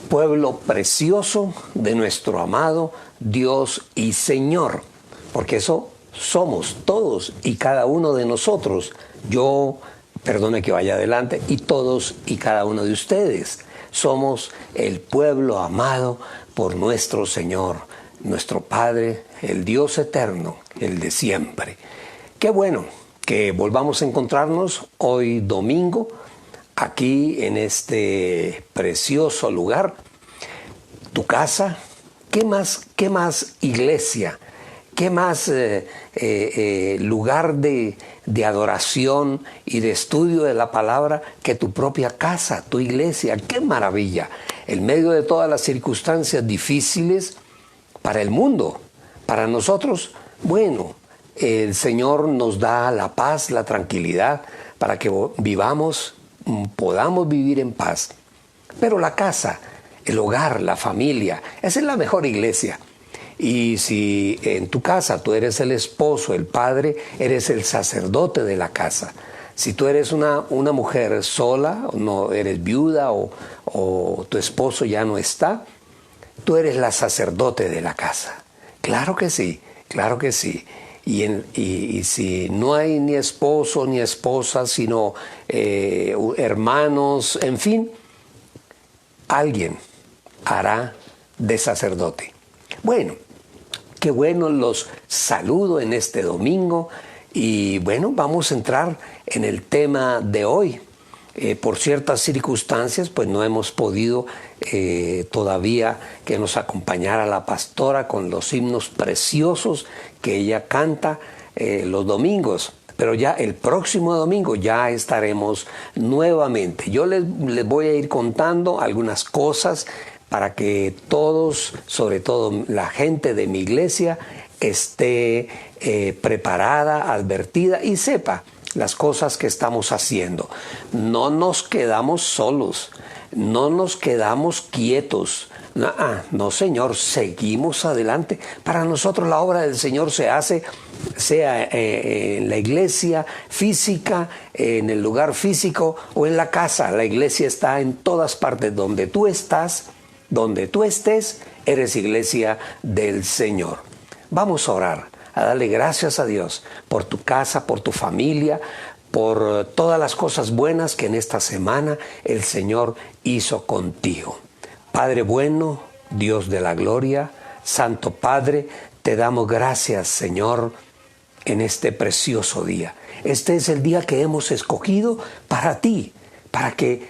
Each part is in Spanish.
pueblo precioso de nuestro amado Dios y Señor, porque eso somos todos y cada uno de nosotros. Yo, perdone que vaya adelante, y todos y cada uno de ustedes somos el pueblo amado por nuestro Señor, nuestro Padre, el Dios eterno, el de siempre. Qué bueno que volvamos a encontrarnos hoy domingo, aquí en este precioso lugar, tu casa. ¿Qué más iglesia? ¿Qué más lugar de adoración y de estudio de la palabra que tu propia casa, tu iglesia? ¡Qué maravilla! En medio de todas las circunstancias difíciles para el mundo, para nosotros, bueno, el Señor nos da la paz, la tranquilidad para que podamos vivir en paz. Pero la casa, el hogar, la familia, esa es la mejor iglesia. Y si en tu casa tú eres el esposo, el padre, eres el sacerdote de la casa. Si tú eres una mujer sola, no eres viuda o tu esposo ya no está, tú eres la sacerdote de la casa. Claro que sí, claro que sí. Y si no hay ni esposo ni esposa, sino hermanos, en fin, alguien hará de sacerdote. Bueno, qué bueno, los saludo en este domingo y bueno, vamos a entrar en el tema de hoy. Por ciertas circunstancias, pues no hemos podido todavía que nos acompañara la pastora con los himnos preciosos que ella canta los domingos. Pero ya el próximo domingo ya estaremos nuevamente. Yo les voy a ir contando algunas cosas para que todos, sobre todo la gente de mi iglesia, esté preparada, advertida y sepa las cosas que estamos haciendo. No nos quedamos solos, no nos quedamos quietos. No, Señor, seguimos adelante. Para nosotros la obra del Señor se hace, sea en la iglesia física, en el lugar físico o en la casa. La iglesia está en todas partes. Donde tú estás, donde tú estés, eres iglesia del Señor. Vamos a orar, a darle gracias a Dios por tu casa, por tu familia, por todas las cosas buenas que en esta semana el Señor hizo contigo. Padre bueno, Dios de la gloria, Santo Padre, te damos gracias, Señor, en este precioso día. Este es el día que hemos escogido para ti, para que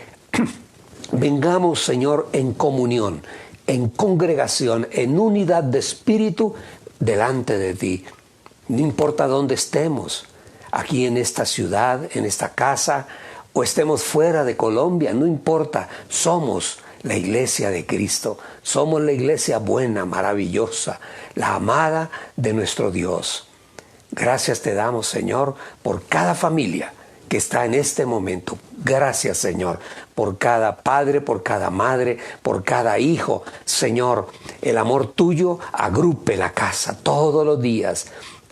vengamos, Señor, en comunión, en congregación, en unidad de espíritu delante de ti. No importa dónde estemos, aquí en esta ciudad, en esta casa, o estemos fuera de Colombia, no importa, somos la iglesia de Cristo, somos la iglesia buena, maravillosa, la amada de nuestro Dios. Gracias te damos, Señor, por cada familia que está en este momento. Gracias, Señor, por cada padre, por cada madre, por cada hijo. Señor, el amor tuyo agrupe la casa todos los días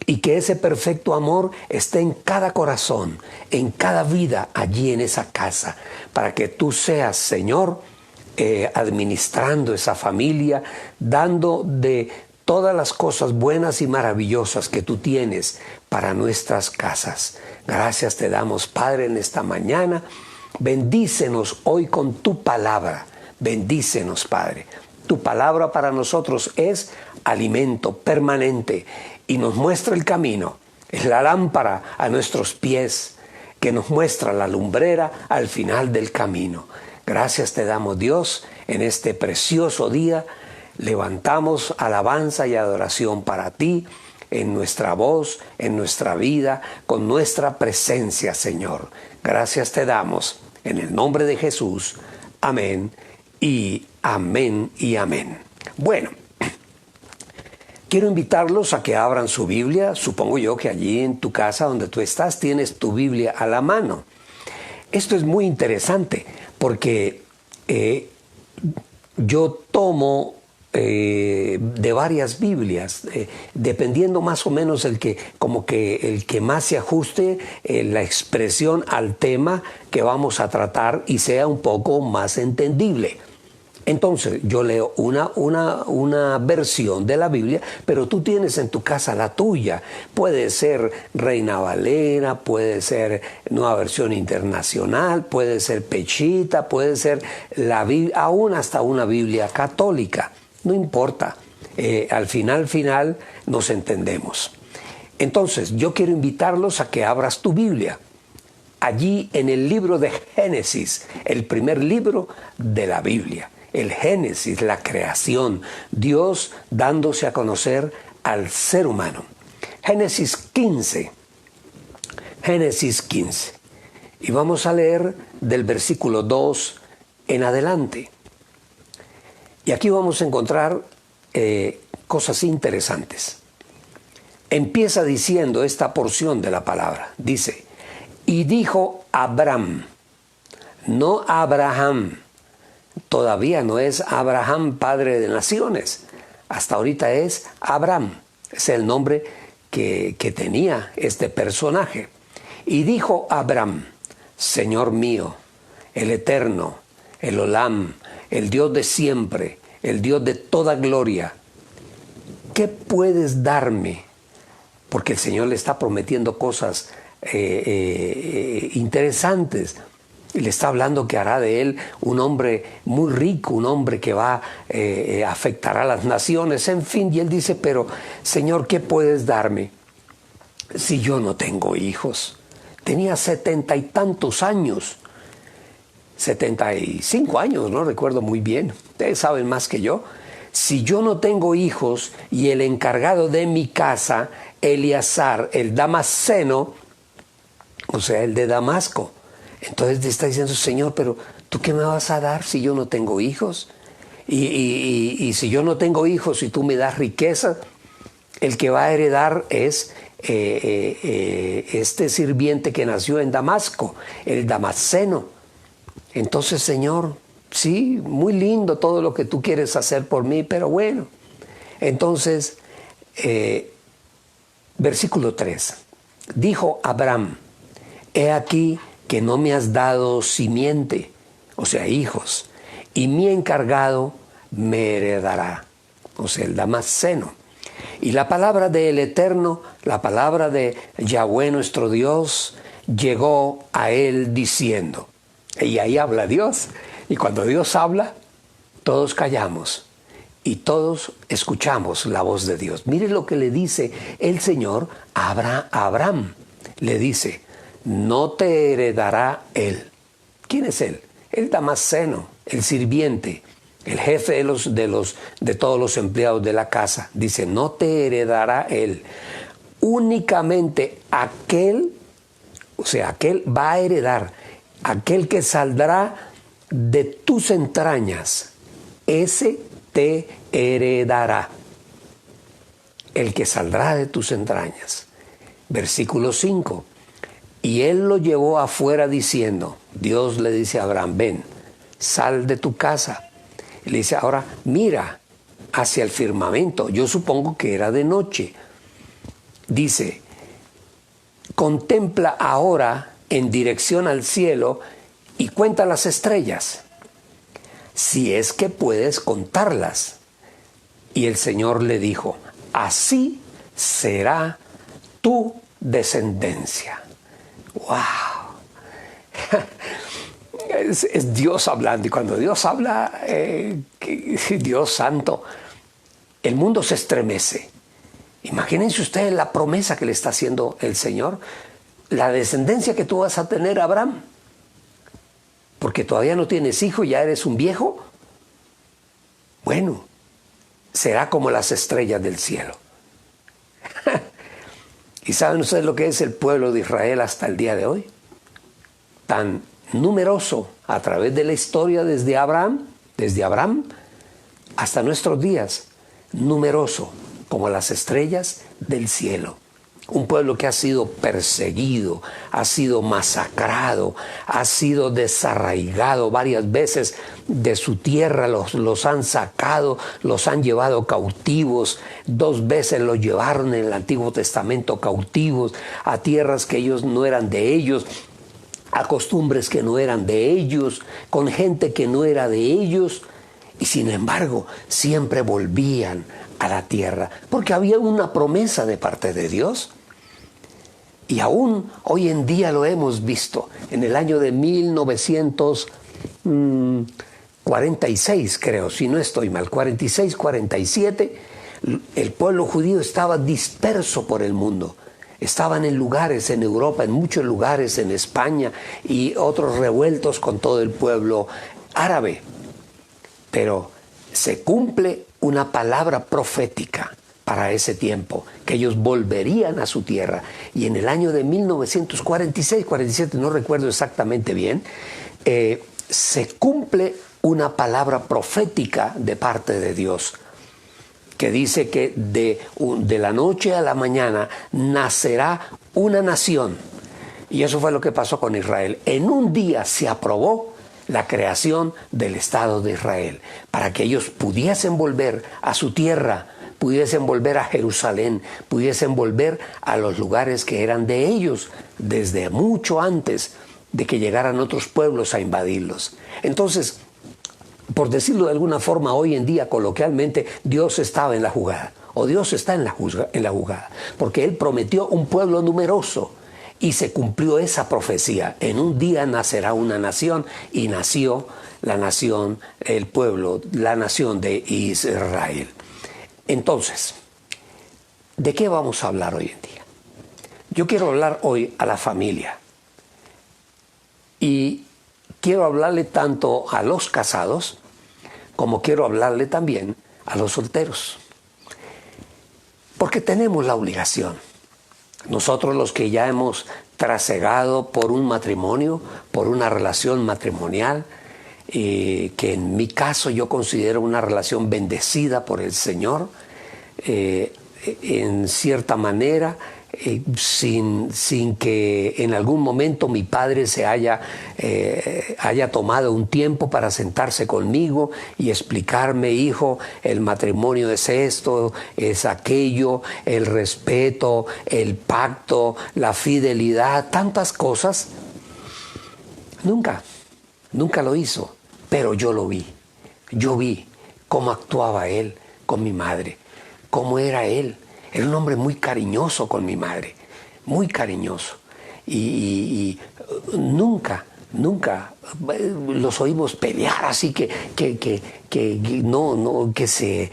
y que ese perfecto amor esté en cada corazón, en cada vida allí en esa casa, para que tú seas, Señor, administrando esa familia, dando de todas las cosas buenas y maravillosas que tú tienes para nuestras casas. Gracias te damos, Padre, en esta mañana. Bendícenos hoy con tu palabra. Bendícenos, Padre. Tu palabra para nosotros es alimento permanente y nos muestra el camino. Es la lámpara a nuestros pies que nos muestra la lumbrera al final del camino. Gracias te damos, Dios, en este precioso día. Levantamos alabanza y adoración para ti, en nuestra voz, en nuestra vida, con nuestra presencia, Señor. Gracias te damos, en el nombre de Jesús. Amén y amén y amén. Bueno, quiero invitarlos a que abran su Biblia. Supongo yo que allí en tu casa donde tú estás tienes tu Biblia a la mano. Esto es muy interesante porque yo tomo de varias Biblias, dependiendo más o menos el que más se ajuste la expresión al tema que vamos a tratar y sea un poco más entendible. Entonces, yo leo una versión de la Biblia, pero tú tienes en tu casa la tuya. Puede ser Reina Valera, puede ser Nueva Versión Internacional, puede ser Pechita, puede ser la Biblia, aún hasta una Biblia católica. No importa. Al final nos entendemos. Entonces, yo quiero invitarlos a que abras tu Biblia. Allí en el libro de Génesis, el primer libro de la Biblia. El Génesis, la creación, Dios dándose a conocer al ser humano. Génesis 15. Génesis 15. Y vamos a leer del versículo 2 en adelante. Y aquí vamos a encontrar cosas interesantes. Empieza diciendo esta porción de la palabra. Dice, y dijo Abram, no Abraham. Todavía no es Abraham, padre de naciones. Hasta ahorita es Abram. Es el nombre que tenía este personaje. Y dijo Abram, Señor mío, el Eterno, el Olam, el Dios de siempre, el Dios de toda gloria, ¿qué puedes darme? Porque el Señor le está prometiendo cosas interesantes. Y le está hablando que hará de él un hombre muy rico, un hombre que va a afectar a las naciones, en fin. Y él dice, pero Señor, ¿qué puedes darme si yo no tengo hijos? Tenía 70 y tantos años, 75 años, no recuerdo muy bien. Ustedes saben más que yo. Si yo no tengo hijos y el encargado de mi casa, Eleazar, el damasceno, o sea, el de Damasco, entonces te está diciendo, Señor, pero ¿tú qué me vas a dar si yo no tengo hijos? Y si yo no tengo hijos y tú me das riqueza, el que va a heredar es este sirviente que nació en Damasco, el damasceno. Entonces, Señor, sí, muy lindo todo lo que tú quieres hacer por mí, pero bueno. Entonces, versículo 3, dijo Abram, he aquí que no me has dado simiente, o sea, hijos, y mi encargado me heredará, o sea, el damasceno. Y la palabra del Eterno, la palabra de Yahweh nuestro Dios, llegó a él diciendo, y ahí habla Dios, y cuando Dios habla, todos callamos y todos escuchamos la voz de Dios. Mire lo que le dice el Señor a Abraham, le dice, no te heredará él. ¿Quién es él? El damasceno, el sirviente, el jefe de todos los empleados de la casa. Dice, no te heredará él. Únicamente aquel, o sea, aquel va a heredar, aquel que saldrá de tus entrañas, ese te heredará. El que saldrá de tus entrañas. Versículo 5. Y él lo llevó afuera diciendo, Dios le dice a Abraham, ven, sal de tu casa. Y le dice, ahora mira hacia el firmamento. Yo supongo que era de noche. Dice, contempla ahora en dirección al cielo y cuenta las estrellas, si es que puedes contarlas. Y el Señor le dijo, así será tu descendencia. ¡Wow! Es Dios hablando, y cuando Dios habla, Dios santo, el mundo se estremece. Imagínense ustedes la promesa que le está haciendo el Señor, la descendencia que tú vas a tener, Abraham, porque todavía no tienes hijo, ya eres un viejo. Bueno, será como las estrellas del cielo. ¿Y saben ustedes lo que es el pueblo de Israel hasta el día de hoy? Tan numeroso a través de la historia desde Abraham hasta nuestros días, numeroso como las estrellas del cielo. Un pueblo que ha sido perseguido, ha sido masacrado, ha sido desarraigado varias veces de su tierra, los han sacado, los han llevado cautivos. 2 veces los llevaron en el Antiguo Testamento cautivos a tierras que ellos no eran de ellos, a costumbres que no eran de ellos, con gente que no era de ellos. Y sin embargo, siempre volvían a la tierra, porque había una promesa de parte de Dios. Y aún hoy en día lo hemos visto. En el año de 1946, creo, si no estoy mal, 46, 47, el pueblo judío estaba disperso por el mundo. Estaban en lugares en Europa, en muchos lugares en España y otros revueltos con todo el pueblo árabe. Pero se cumple una palabra profética para ese tiempo, que ellos volverían a su tierra. Y en el año de 1946, 47, no recuerdo exactamente bien, se cumple una palabra profética de parte de Dios, que dice que de la noche a la mañana nacerá una nación. Y eso fue lo que pasó con Israel. En un día se aprobó la creación del Estado de Israel, para que ellos pudiesen volver a su tierra, pudiesen volver a Jerusalén, pudiesen volver a los lugares que eran de ellos desde mucho antes de que llegaran otros pueblos a invadirlos. Entonces, por decirlo de alguna forma, hoy en día coloquialmente, Dios estaba en la jugada, o Dios está en la jugada, porque Él prometió un pueblo numeroso. Y se cumplió esa profecía. En un día nacerá una nación, y nació la nación, el pueblo, la nación de Israel. Entonces, ¿de qué vamos a hablar hoy en día? Yo quiero hablar hoy a la familia. Y quiero hablarle tanto a los casados, como quiero hablarle también a los solteros. Porque tenemos la obligación. Nosotros los que ya hemos trasegado por un matrimonio, por una relación matrimonial, que en mi caso yo considero una relación bendecida por el Señor, en cierta manera, sin que en algún momento mi padre se haya tomado un tiempo para sentarse conmigo y explicarme: hijo, el matrimonio es esto, es aquello, el respeto, el pacto, la fidelidad, tantas cosas. Nunca lo hizo, pero yo lo vi. Yo vi cómo actuaba él con mi madre, cómo era él. Era un hombre muy cariñoso con mi madre, muy cariñoso. Y nunca los oímos pelear así que se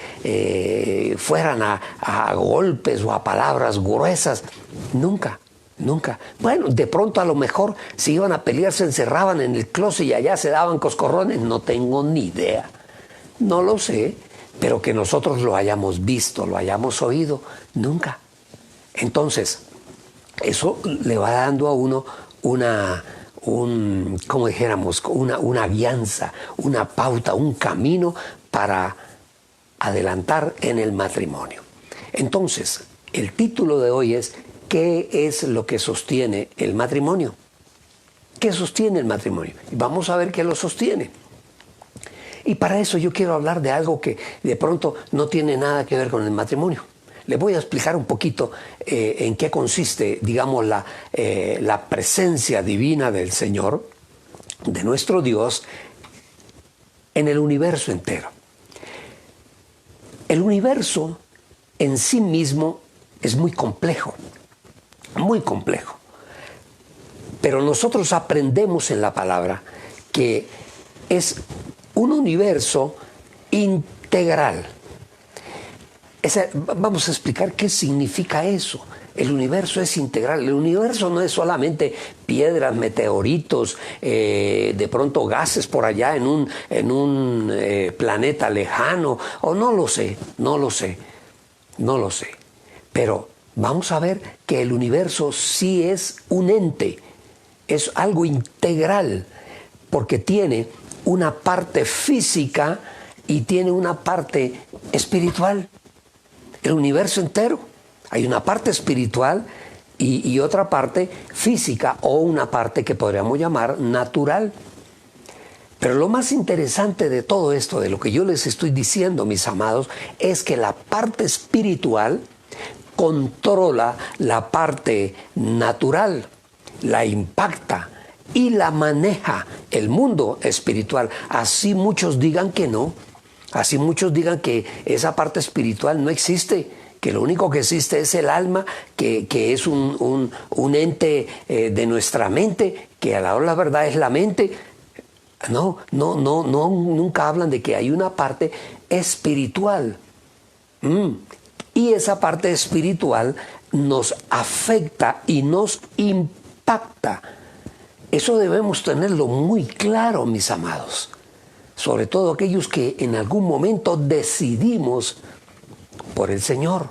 fueran a golpes o a palabras gruesas. Nunca. Bueno, de pronto a lo mejor si iban a pelear se encerraban en el closet y allá se daban coscorrones. No tengo ni idea. No lo sé. Pero que nosotros lo hayamos visto, lo hayamos oído, nunca. Entonces, eso le va dando a uno una guianza, una pauta, un camino para adelantar en el matrimonio. Entonces, el título de hoy es: ¿qué es lo que sostiene el matrimonio? ¿Qué sostiene el matrimonio? Y vamos a ver qué lo sostiene. Y para eso yo quiero hablar de algo que de pronto no tiene nada que ver con el matrimonio. Le voy a explicar un poquito en qué consiste, digamos, la presencia divina del Señor, de nuestro Dios, en el universo entero. El universo en sí mismo es muy complejo, muy complejo. Pero nosotros aprendemos en la palabra que es un universo integral. Vamos a explicar qué significa eso. El universo es integral. El universo no es solamente piedras, meteoritos, de pronto gases por allá en un planeta lejano, o no lo sé. Pero vamos a ver que el universo sí es un ente, es algo integral, porque tiene una parte física y tiene una parte espiritual. El universo entero. Hay una parte espiritual y otra parte física, o una parte que podríamos llamar natural. Pero lo más interesante de todo esto, de lo que yo les estoy diciendo, mis amados, es que la parte espiritual controla la parte natural, la impacta y la maneja el mundo espiritual. Así muchos digan que no. Así muchos digan que esa parte espiritual no existe, que lo único que existe es el alma, que es un ente de nuestra mente, que a la hora de la verdad es la mente. No, nunca hablan de que hay una parte espiritual. Y esa parte espiritual nos afecta y nos impacta. Eso debemos tenerlo muy claro, mis amados. Sobre todo aquellos que en algún momento decidimos por el Señor.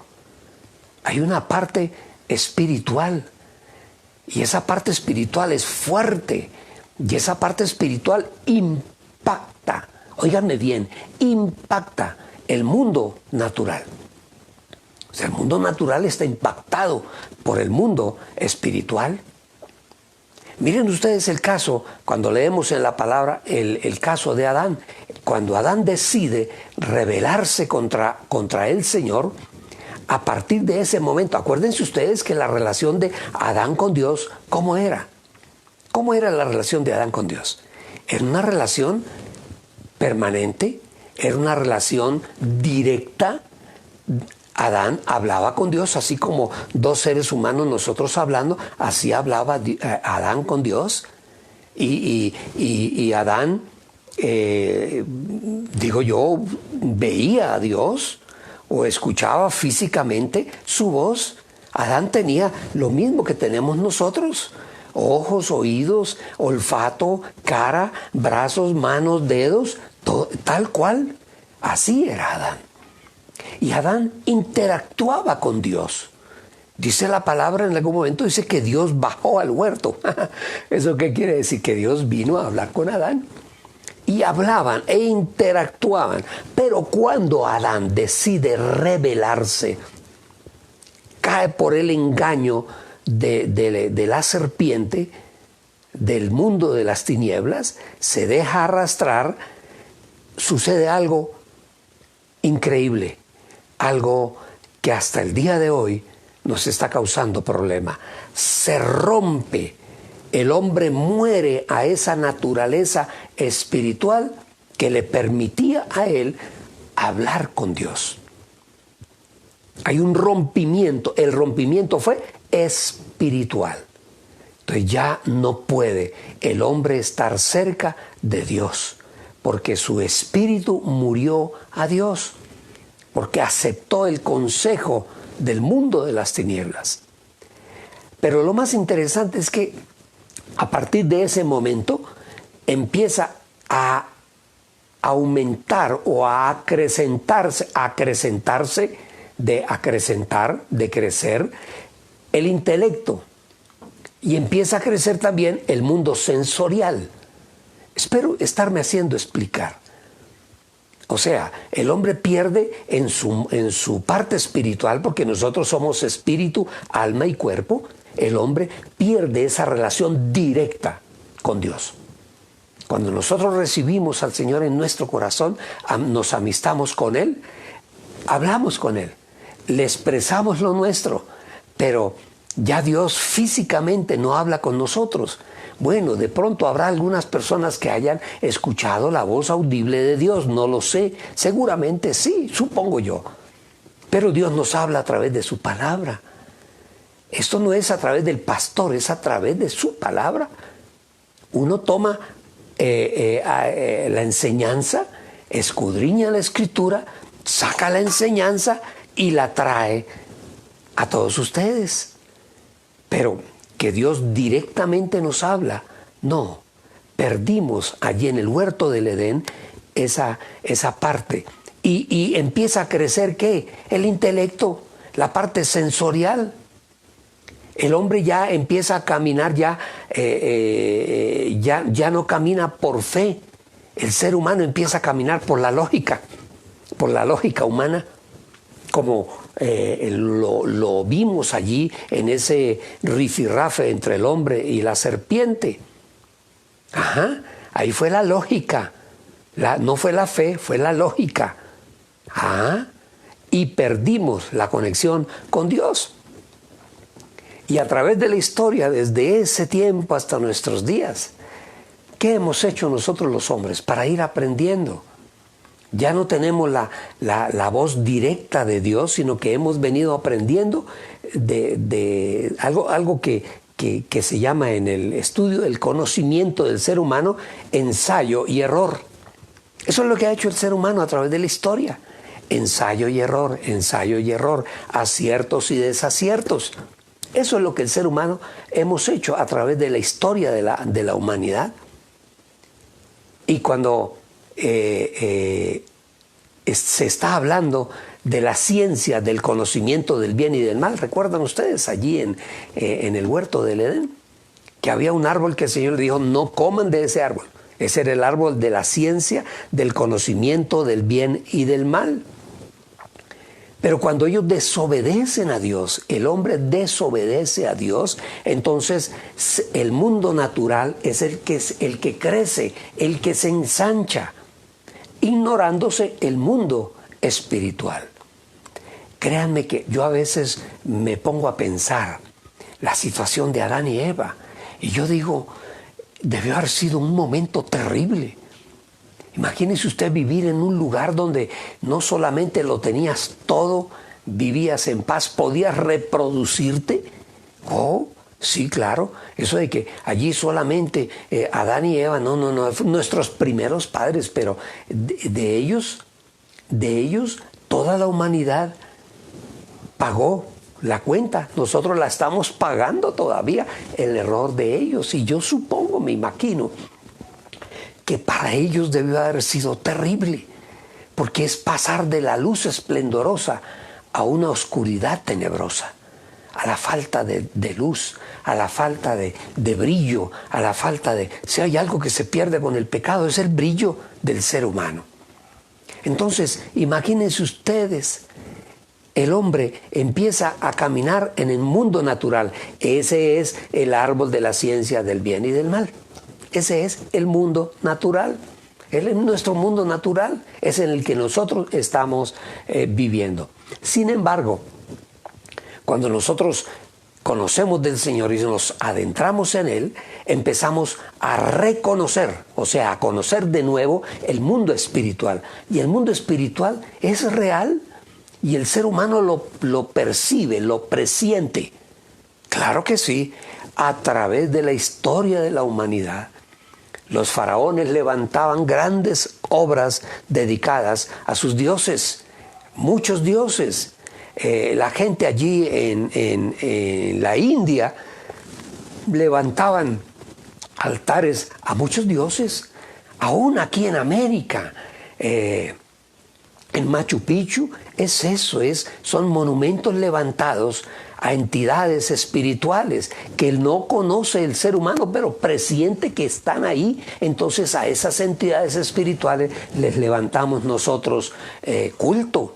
Hay una parte espiritual. Y esa parte espiritual es fuerte. Y esa parte espiritual impacta. Óiganme bien, impacta el mundo natural. O sea, el mundo natural está impactado por el mundo espiritual. Miren ustedes el caso, cuando leemos en la palabra el caso de Adán. Cuando Adán decide rebelarse contra el Señor, a partir de ese momento, acuérdense ustedes que la relación de Adán con Dios, ¿cómo era? ¿Cómo era la relación de Adán con Dios? Era una relación permanente, era una relación directa. Adán hablaba con Dios, así como dos seres humanos nosotros hablando, así hablaba Adán con Dios. Y Adán, digo yo, veía a Dios o escuchaba físicamente su voz. Adán tenía lo mismo que tenemos nosotros: ojos, oídos, olfato, cara, brazos, manos, dedos, todo, tal cual. Así era Adán. Y Adán interactuaba con Dios. Dice la palabra en algún momento, dice que Dios bajó al huerto. ¿Eso qué quiere decir? Que Dios vino a hablar con Adán. Y hablaban e interactuaban. Pero cuando Adán decide rebelarse, cae por el engaño de la serpiente, del mundo de las tinieblas, se deja arrastrar, sucede algo increíble, algo que hasta el día de hoy nos está causando problema. Se rompe, el hombre muere a esa naturaleza espiritual que le permitía a él hablar con Dios. Hay un rompimiento, el rompimiento fue espiritual. Entonces ya no puede el hombre estar cerca de Dios, porque su espíritu murió a Dios, porque aceptó el consejo del mundo de las tinieblas. Pero lo más interesante es que a partir de ese momento empieza a aumentar o a acrecentarse, de crecer el intelecto, y empieza a crecer también el mundo sensorial. Espero estarme haciendo explicar. O sea, el hombre pierde en su parte espiritual, porque nosotros somos espíritu, alma y cuerpo. El hombre pierde esa relación directa con Dios. Cuando nosotros recibimos al Señor en nuestro corazón, nos amistamos con Él, hablamos con Él, le expresamos lo nuestro, pero ya Dios físicamente no habla con nosotros. Bueno, de pronto habrá algunas personas que hayan escuchado la voz audible de Dios, no lo sé, seguramente sí, supongo yo. Pero Dios nos habla a través de su palabra. Esto no es a través del pastor, es a través de su palabra. Uno toma la enseñanza, escudriña la escritura, saca la enseñanza y la trae a todos ustedes. Pero que Dios directamente nos habla, no. Perdimos allí en el huerto del Edén esa parte. Y empieza a crecer, ¿qué? El intelecto, la parte sensorial. El hombre ya empieza a caminar, ya no camina por fe. El ser humano empieza a caminar por la lógica humana, como lo vimos allí en ese rifirrafe entre el hombre y la serpiente. Ajá, ahí fue la lógica, no fue la fe, fue la lógica. Y perdimos la conexión con Dios. Y a través de la historia, desde ese tiempo hasta nuestros días, ¿qué hemos hecho nosotros los hombres para ir aprendiendo? Ya no tenemos la voz directa de Dios, sino que hemos venido aprendiendo de algo que se llama en el estudio del conocimiento del ser humano ensayo y error. Eso es lo que ha hecho el ser humano a través de la historia. Ensayo y error, aciertos y desaciertos. Eso es lo que el ser humano hemos hecho a través de la historia de la humanidad. Y cuando se está hablando de la ciencia del conocimiento del bien y del mal, ¿recuerdan ustedes allí en el huerto del Edén? Que había un árbol que el Señor le dijo, no coman de ese árbol. Ese era el árbol de la ciencia, del conocimiento del bien y del mal. Pero cuando ellos desobedecen a Dios, el hombre desobedece a Dios, entonces el mundo natural es el que crece, el que se ensancha, ignorándose el mundo espiritual. Créanme que yo a veces me pongo a pensar la situación de Adán y Eva, y yo digo, debió haber sido un momento terrible. Imagínese usted vivir en un lugar donde no solamente lo tenías todo, vivías en paz, podías reproducirte. Oh, sí, claro. Eso de que allí solamente Adán y Eva, no, nuestros primeros padres, pero de ellos, toda la humanidad pagó la cuenta. Nosotros la estamos pagando todavía, el error de ellos. Y yo supongo, me imagino, que para ellos debió haber sido terrible, porque es pasar de la luz esplendorosa a una oscuridad tenebrosa, a la falta de luz, a la falta de brillo, a la falta de... Si hay algo que se pierde con el pecado, es el brillo del ser humano. Entonces, imagínense ustedes, el hombre empieza a caminar en el mundo natural. Ese es el árbol de la ciencia del bien y del mal. Ese es el mundo natural. Es nuestro mundo natural, es en el que nosotros estamos viviendo. Sin embargo, cuando nosotros conocemos del Señor y nos adentramos en Él, empezamos a reconocer, o sea, a conocer de nuevo el mundo espiritual. Y el mundo espiritual es real y el ser humano lo percibe, lo presiente. Claro que sí, a través de la historia de la humanidad. Los faraones levantaban grandes obras dedicadas a sus dioses, muchos dioses. La gente allí en la India levantaban altares a muchos dioses. Aún aquí en América, en Machu Picchu, es eso, son monumentos levantados a entidades espirituales que no conoce el ser humano, pero presiente que están ahí. Entonces a esas entidades espirituales les levantamos nosotros culto.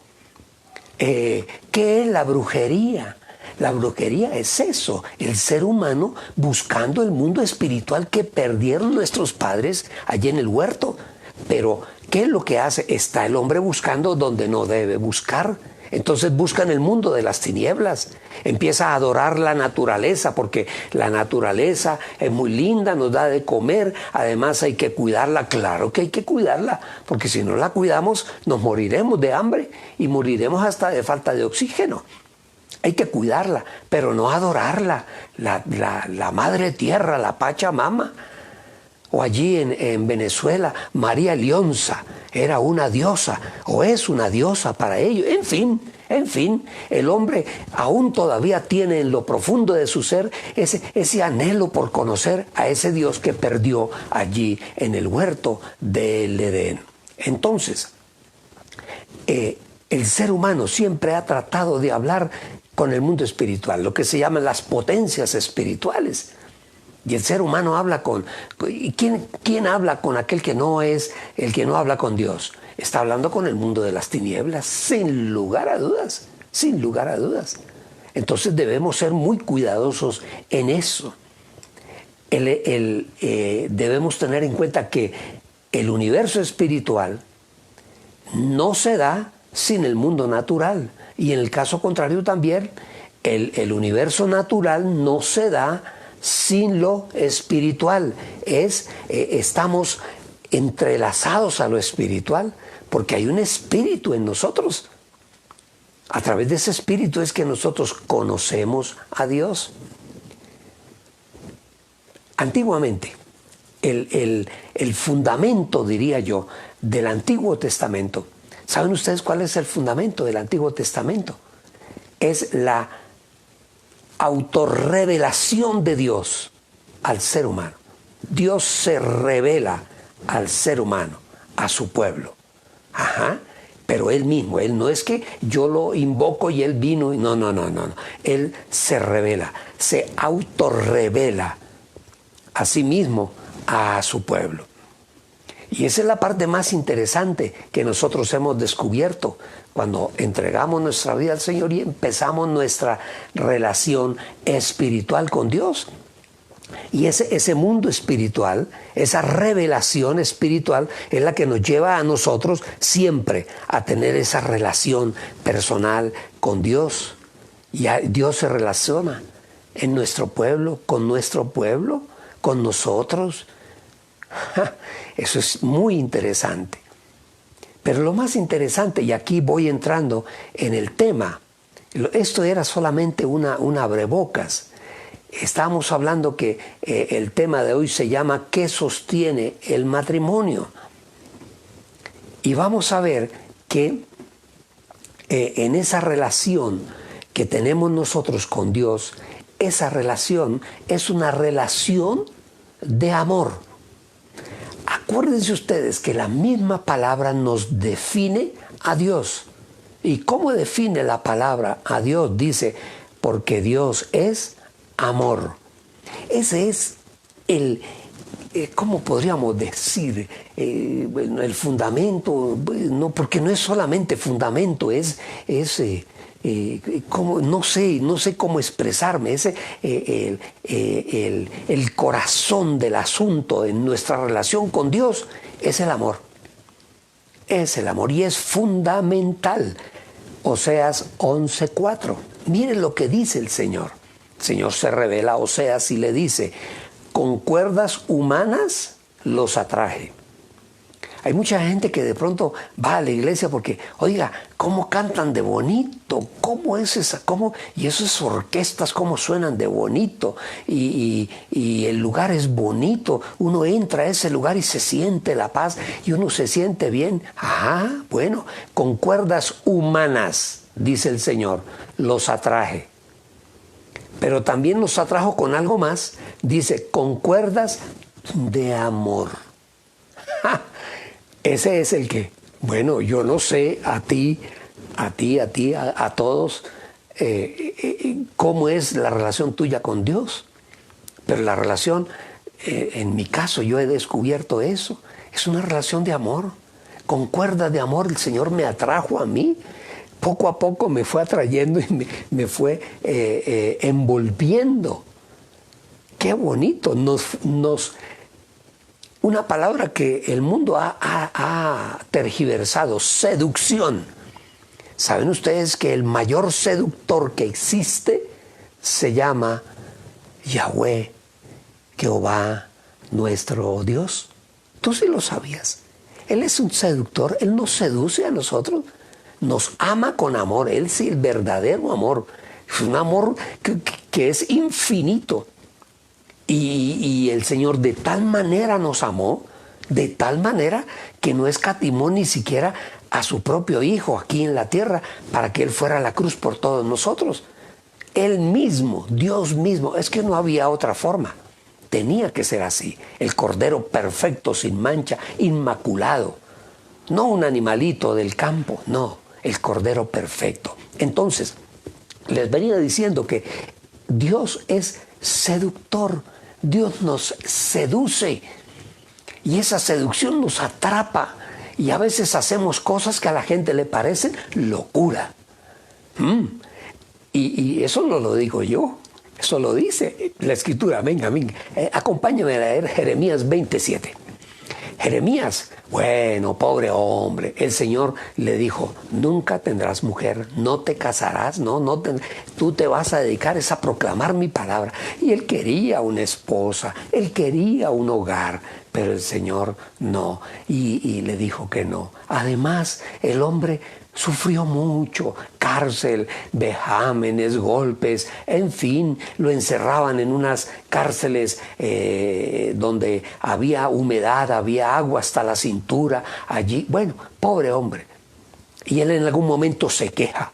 ¿Qué es la brujería? La brujería es eso, el ser humano buscando el mundo espiritual que perdieron nuestros padres allí en el huerto. Pero ¿qué es lo que hace? Está el hombre buscando donde no debe buscar. Entonces busca en el mundo de las tinieblas. Empieza a adorar la naturaleza, porque la naturaleza es muy linda, nos da de comer, además hay que cuidarla. Claro que hay que cuidarla, porque si no la cuidamos nos moriremos de hambre y moriremos hasta de falta de oxígeno. Hay que cuidarla, pero no adorarla, la madre tierra, la Pachamama. O allí en Venezuela, María Leonza era una diosa, o es una diosa para ellos. En fin, el hombre aún todavía tiene en lo profundo de su ser ese anhelo por conocer a ese Dios que perdió allí en el huerto del Edén. Entonces, el ser humano siempre ha tratado de hablar con el mundo espiritual, lo que se llaman las potencias espirituales. Y el ser humano habla con... ¿Y quién habla con aquel que no es el que no habla con Dios? Está hablando con el mundo de las tinieblas, sin lugar a dudas, sin lugar a dudas. Entonces debemos ser muy cuidadosos en eso. Debemos tener en cuenta que el universo espiritual no se da sin el mundo natural. Y en el caso contrario también, el universo natural no se da sin lo espiritual. Estamos entrelazados a lo espiritual, porque hay un espíritu en nosotros. A través de ese espíritu es que nosotros conocemos a Dios. Antiguamente, el fundamento, diría yo, del Antiguo Testamento. ¿Saben ustedes cuál es el fundamento del Antiguo Testamento? Es la autorrevelación de Dios al ser humano. Dios se revela al ser humano, a su pueblo. Ajá. Pero Él mismo, Él no es que yo lo invoco y Él vino. No. Él se revela, se autorrevela a sí mismo a su pueblo. Y esa es la parte más interesante que nosotros hemos descubierto cuando entregamos nuestra vida al Señor y empezamos nuestra relación espiritual con Dios. Y ese mundo espiritual, esa revelación espiritual es la que nos lleva a nosotros siempre a tener esa relación personal con Dios. Y Dios se relaciona en nuestro pueblo, con nosotros. Eso es muy interesante. Pero lo más interesante, y aquí voy entrando en el tema, esto era solamente una abrebocas. Estamos hablando que el tema de hoy se llama ¿qué sostiene el matrimonio? Y vamos a ver que en esa relación que tenemos nosotros con Dios, esa relación es una relación de amor. Acuérdense ustedes que la misma palabra nos define a Dios. ¿Y cómo define la palabra a Dios? Dice, porque Dios es amor. Ese es ¿cómo podríamos decir? El fundamento, no, porque no es solamente fundamento, no sé cómo expresarme, el corazón del asunto en nuestra relación con Dios es el amor. Es el amor y es fundamental. Oseas 11:4. Miren lo que dice el Señor. El Señor se revela a Oseas y le dice, con cuerdas humanas los atraje. Hay mucha gente que de pronto va a la iglesia porque, oiga, ¿cómo cantan de bonito? ¿Cómo es esa? Y esas orquestas, ¿cómo suenan de bonito? Y el lugar es bonito. Uno entra a ese lugar y se siente la paz y uno se siente bien. Ajá, bueno, con cuerdas humanas, dice el Señor, los atraje. Pero también los atrajo con algo más. Dice, con cuerdas de amor. ¡Ja! Ese es el que, bueno, yo no sé a todos, cómo es la relación tuya con Dios. Pero la relación, en mi caso, yo he descubierto eso. Es una relación de amor. Con cuerdas de amor el Señor me atrajo a mí. Poco a poco me fue atrayendo y me fue envolviendo. Qué bonito. Una palabra que el mundo ha tergiversado, seducción. ¿Saben ustedes que el mayor seductor que existe se llama Yahweh, Jehová, nuestro Dios? ¿Tú sí lo sabías? Él es un seductor, Él nos seduce a nosotros. Nos ama con amor, Él sí, el verdadero amor. Es un amor que es infinito. Y el Señor de tal manera nos amó, de tal manera que no escatimó ni siquiera a su propio Hijo aquí en la tierra para que Él fuera a la cruz por todos nosotros. Él mismo, Dios mismo, es que no había otra forma. Tenía que ser así. El Cordero perfecto, sin mancha, inmaculado. No un animalito del campo, no. El Cordero perfecto. Entonces, les venía diciendo que Dios es seductor. Dios nos seduce. Y esa seducción nos atrapa. Y a veces hacemos cosas que a la gente le parecen locura. Y eso no lo digo yo. Eso lo dice la Escritura. Venga. Acompáñame a leer Jeremías 27. Jeremías, bueno, pobre hombre, el Señor le dijo, nunca tendrás mujer, no te casarás, tú te vas a dedicar a proclamar mi palabra. Y él quería una esposa, él quería un hogar, Pero el Señor no, y le dijo que no. Además, el hombre sufrió mucho, cárcel, vejámenes, golpes, en fin, lo encerraban en unas cárceles donde había humedad, había agua hasta la cintura, allí, bueno, pobre hombre. Y él en algún momento se queja,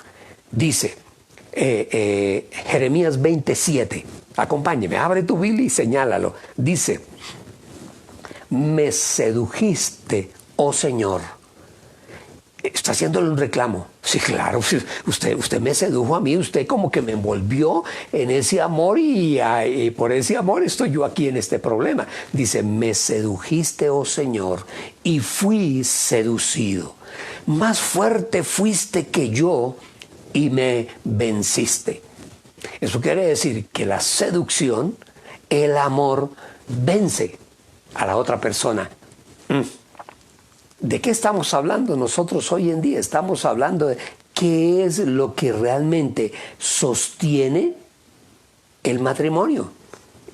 dice, Jeremías 27, acompáñeme, abre tu Biblia y señálalo, dice, me sedujiste, oh Señor. Está haciéndole un reclamo. Sí, claro, usted me sedujo a mí, usted como que me envolvió en ese amor y por ese amor estoy yo aquí en este problema. Dice, me sedujiste, oh Señor, y fui seducido. Más fuerte fuiste que yo y me venciste. Eso quiere decir que la seducción, el amor, vence a la otra persona. ¿De qué estamos hablando nosotros hoy en día? Estamos hablando de qué es lo que realmente sostiene el matrimonio.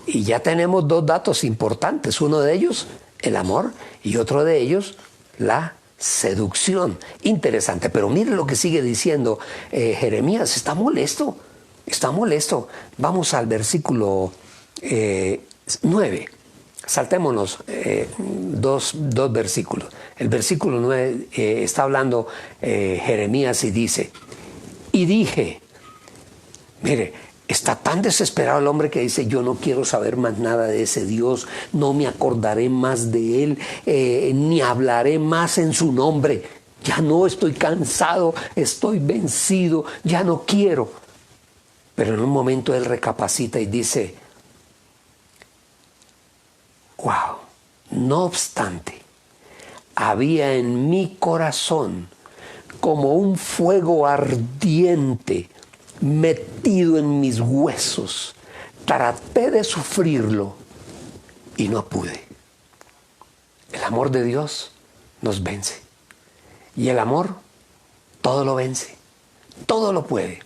Y ya tenemos dos datos importantes. Uno de ellos, el amor, y otro de ellos, la seducción. Interesante, pero mire lo que sigue diciendo Jeremías. Está molesto, está molesto. Vamos al versículo 9. Saltémonos dos versículos. El versículo 9 está hablando Jeremías y dice, y dije, mire, está tan desesperado el hombre que dice, yo no quiero saber más nada de ese Dios, no me acordaré más de él, ni hablaré más en su nombre. Ya no, estoy cansado, estoy vencido, ya no quiero. Pero en un momento él recapacita y dice, wow, no obstante, había en mi corazón como un fuego ardiente metido en mis huesos. Traté de sufrirlo y no pude. El amor de Dios nos vence. Y el amor todo lo vence, todo lo puede,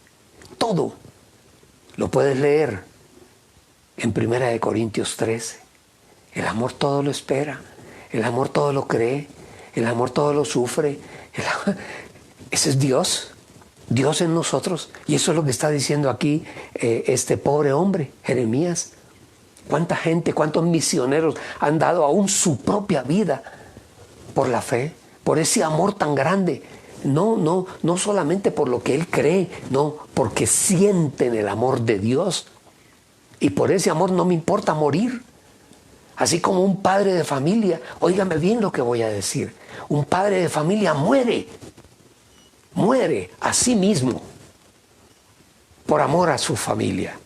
todo. Lo puedes leer en 1 Corintios 13. El amor todo lo espera, el amor todo lo cree, el amor todo lo sufre. Ese es Dios, Dios en nosotros. Y eso es lo que está diciendo aquí este pobre hombre, Jeremías. ¿Cuánta gente, cuántos misioneros han dado aún su propia vida por la fe, por ese amor tan grande? No solamente por lo que él cree, no, porque sienten el amor de Dios. Y por ese amor no me importa morir. Así como un padre de familia, óigame bien lo que voy a decir, un padre de familia muere a sí mismo por amor a su familia,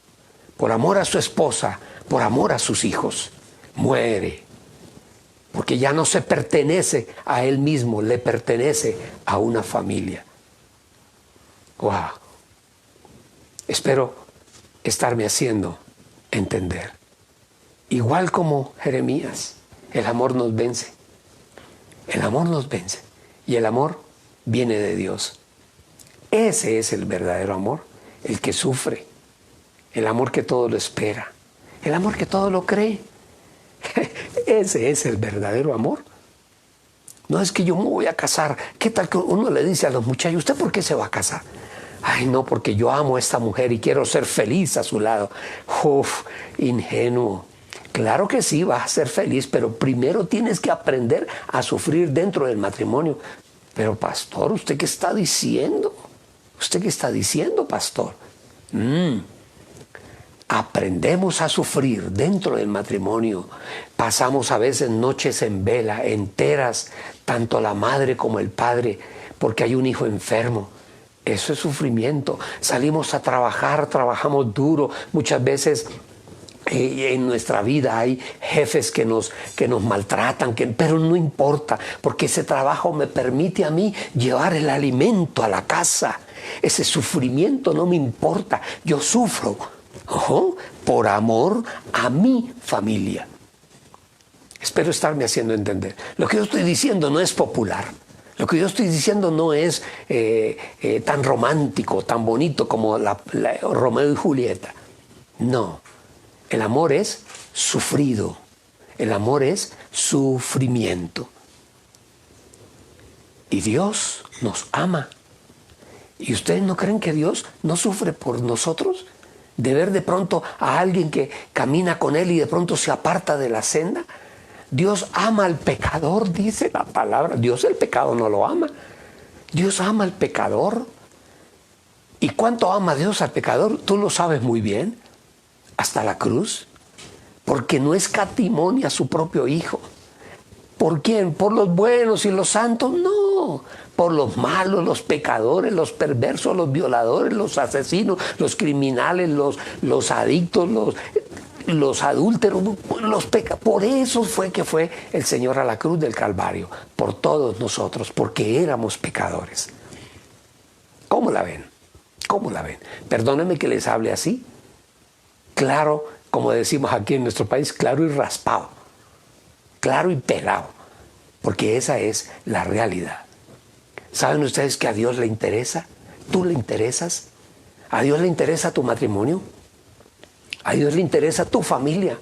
por amor a su esposa, por amor a sus hijos. Muere, porque ya no se pertenece a él mismo, le pertenece a una familia. ¡Wow! Espero estarme haciendo entender. Igual como Jeremías, el amor nos vence. El amor nos vence. Y el amor viene de Dios. Ese es el verdadero amor, el que sufre, el amor que todo lo espera, el amor que todo lo cree. Ese es el verdadero amor. No es que yo me voy a casar. ¿Qué tal que uno le dice a los muchachos, ¿usted por qué se va a casar? Ay, no, porque yo amo a esta mujer y quiero ser feliz a su lado. Uf, ingenuo. Claro que sí, vas a ser feliz, pero primero tienes que aprender a sufrir dentro del matrimonio. Pero pastor, ¿usted qué está diciendo? ¿Usted qué está diciendo, pastor? Aprendemos a sufrir dentro del matrimonio. Pasamos a veces noches en vela, enteras, tanto la madre como el padre, porque hay un hijo enfermo. Eso es sufrimiento. Salimos a trabajar, trabajamos duro, muchas veces en nuestra vida hay jefes que nos maltratan, pero no importa, porque ese trabajo me permite a mí llevar el alimento a la casa. Ese sufrimiento no me importa, yo sufro por amor a mi familia. Espero estarme haciendo entender. Lo que yo estoy diciendo no es popular. Lo que yo estoy diciendo no es tan romántico, tan bonito como Romeo y Julieta. No. El amor es sufrido, el amor es sufrimiento. Y Dios nos ama. ¿Y ustedes no creen que Dios no sufre por nosotros? De ver de pronto a alguien que camina con Él y de pronto se aparta de la senda. Dios ama al pecador, dice la palabra. Dios el pecado no lo ama. Dios ama al pecador. ¿Y cuánto ama Dios al pecador? Tú lo sabes muy bien. Hasta la cruz. Porque no escatimó ni a su propio Hijo. ¿Por quién? ¿Por los buenos y los santos? No. Por los malos, los pecadores, los perversos, los violadores, los asesinos, los criminales, los adictos, los adúlteros, los pecadores. Por eso fue que fue el Señor a la cruz del Calvario. Por todos nosotros, porque éramos pecadores. ¿Cómo la ven? ¿Cómo la ven? Perdónenme que les hable así. Claro, como decimos aquí en nuestro país, claro y raspado. Claro y pelado. Porque esa es la realidad. ¿Saben ustedes que a Dios le interesa? ¿Tú le interesas? ¿A Dios le interesa tu matrimonio? ¿A Dios le interesa tu familia?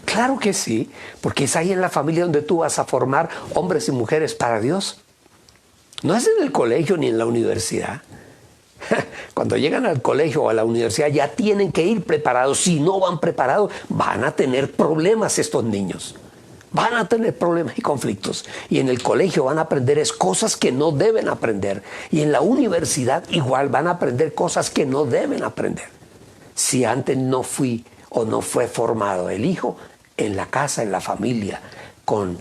Claro que sí, porque es ahí en la familia donde tú vas a formar hombres y mujeres para Dios. No es en el colegio ni en la universidad. Cuando llegan al colegio o a la universidad ya tienen que ir preparados. Si no van preparados, van a tener problemas estos niños. Van a tener problemas y conflictos. Y en el colegio van a aprender cosas que no deben aprender. Y en la universidad igual van a aprender cosas que no deben aprender. Si antes no fui o no fue formado el hijo en la casa, en la familia, con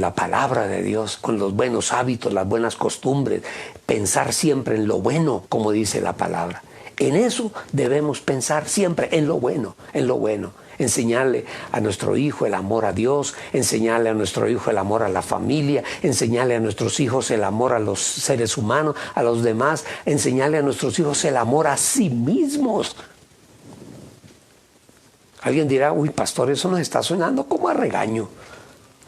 la palabra de Dios, con los buenos hábitos, las buenas costumbres, pensar siempre en lo bueno, como dice la palabra. En eso debemos pensar siempre, en lo bueno, en lo bueno. Enseñarle a nuestro hijo el amor a Dios, enseñarle a nuestro hijo el amor a la familia, enseñarle a nuestros hijos el amor a los seres humanos, a los demás, enseñarle a nuestros hijos el amor a sí mismos. Alguien dirá, uy, pastor, eso nos está sonando como a regaño.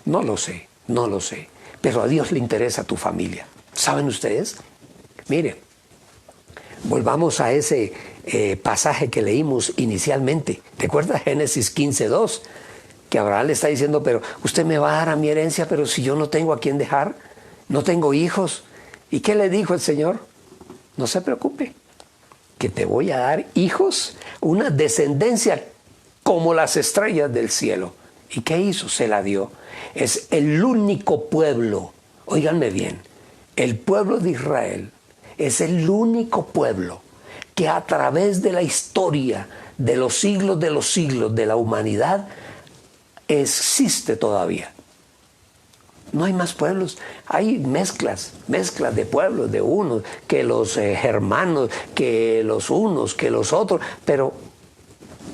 No lo sé, no lo sé. Pero a Dios le interesa tu familia. ¿Saben ustedes? Mire, volvamos a ese pasaje que leímos inicialmente. ¿Recuerda Génesis 15:2? Que Abraham le está diciendo, pero usted me va a dar a mi herencia, pero si yo no tengo a quién dejar, no tengo hijos. ¿Y qué le dijo el Señor? No se preocupe, que te voy a dar hijos, una descendencia como las estrellas del cielo. ¿Y qué hizo? Se la dio. Es el único pueblo, óiganme bien, el pueblo de Israel es el único pueblo que a través de la historia de los siglos de la humanidad existe todavía. No hay más pueblos, hay mezclas de pueblos, de unos, que los germanos, que los unos, que los otros, pero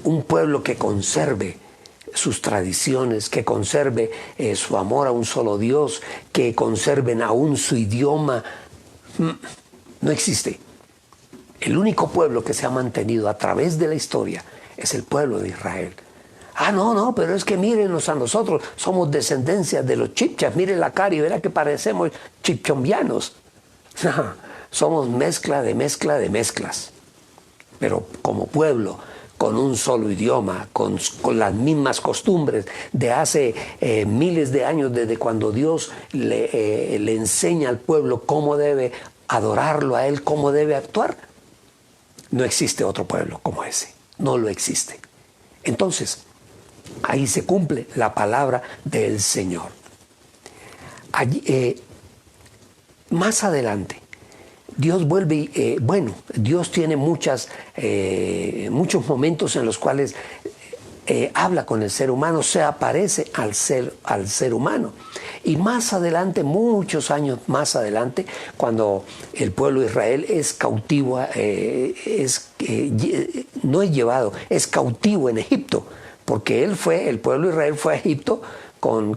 un pueblo que conserve sus tradiciones, que conserve su amor a un solo Dios, que conserven aún su idioma, no existe. El único pueblo que se ha mantenido a través de la historia es el pueblo de Israel. Ah, no, pero es que mírenos a nosotros, somos descendencia de los chipchas, mire la cara y verá que parecemos chipchombianos. Somos mezcla de mezclas. Pero como pueblo, con un solo idioma, con las mismas costumbres de hace miles de años, desde cuando Dios le enseña al pueblo cómo debe adorarlo a Él, cómo debe actuar. No existe otro pueblo como ese, no lo existe. Entonces, ahí se cumple la palabra del Señor. Allí, más adelante, Dios vuelve, Dios tiene muchos momentos en los cuales habla con el ser humano, se aparece al ser humano. Y más adelante, muchos años más adelante, cuando el pueblo de Israel es cautivo, no es llevado, es cautivo en Egipto, porque el pueblo de Israel fue a Egipto con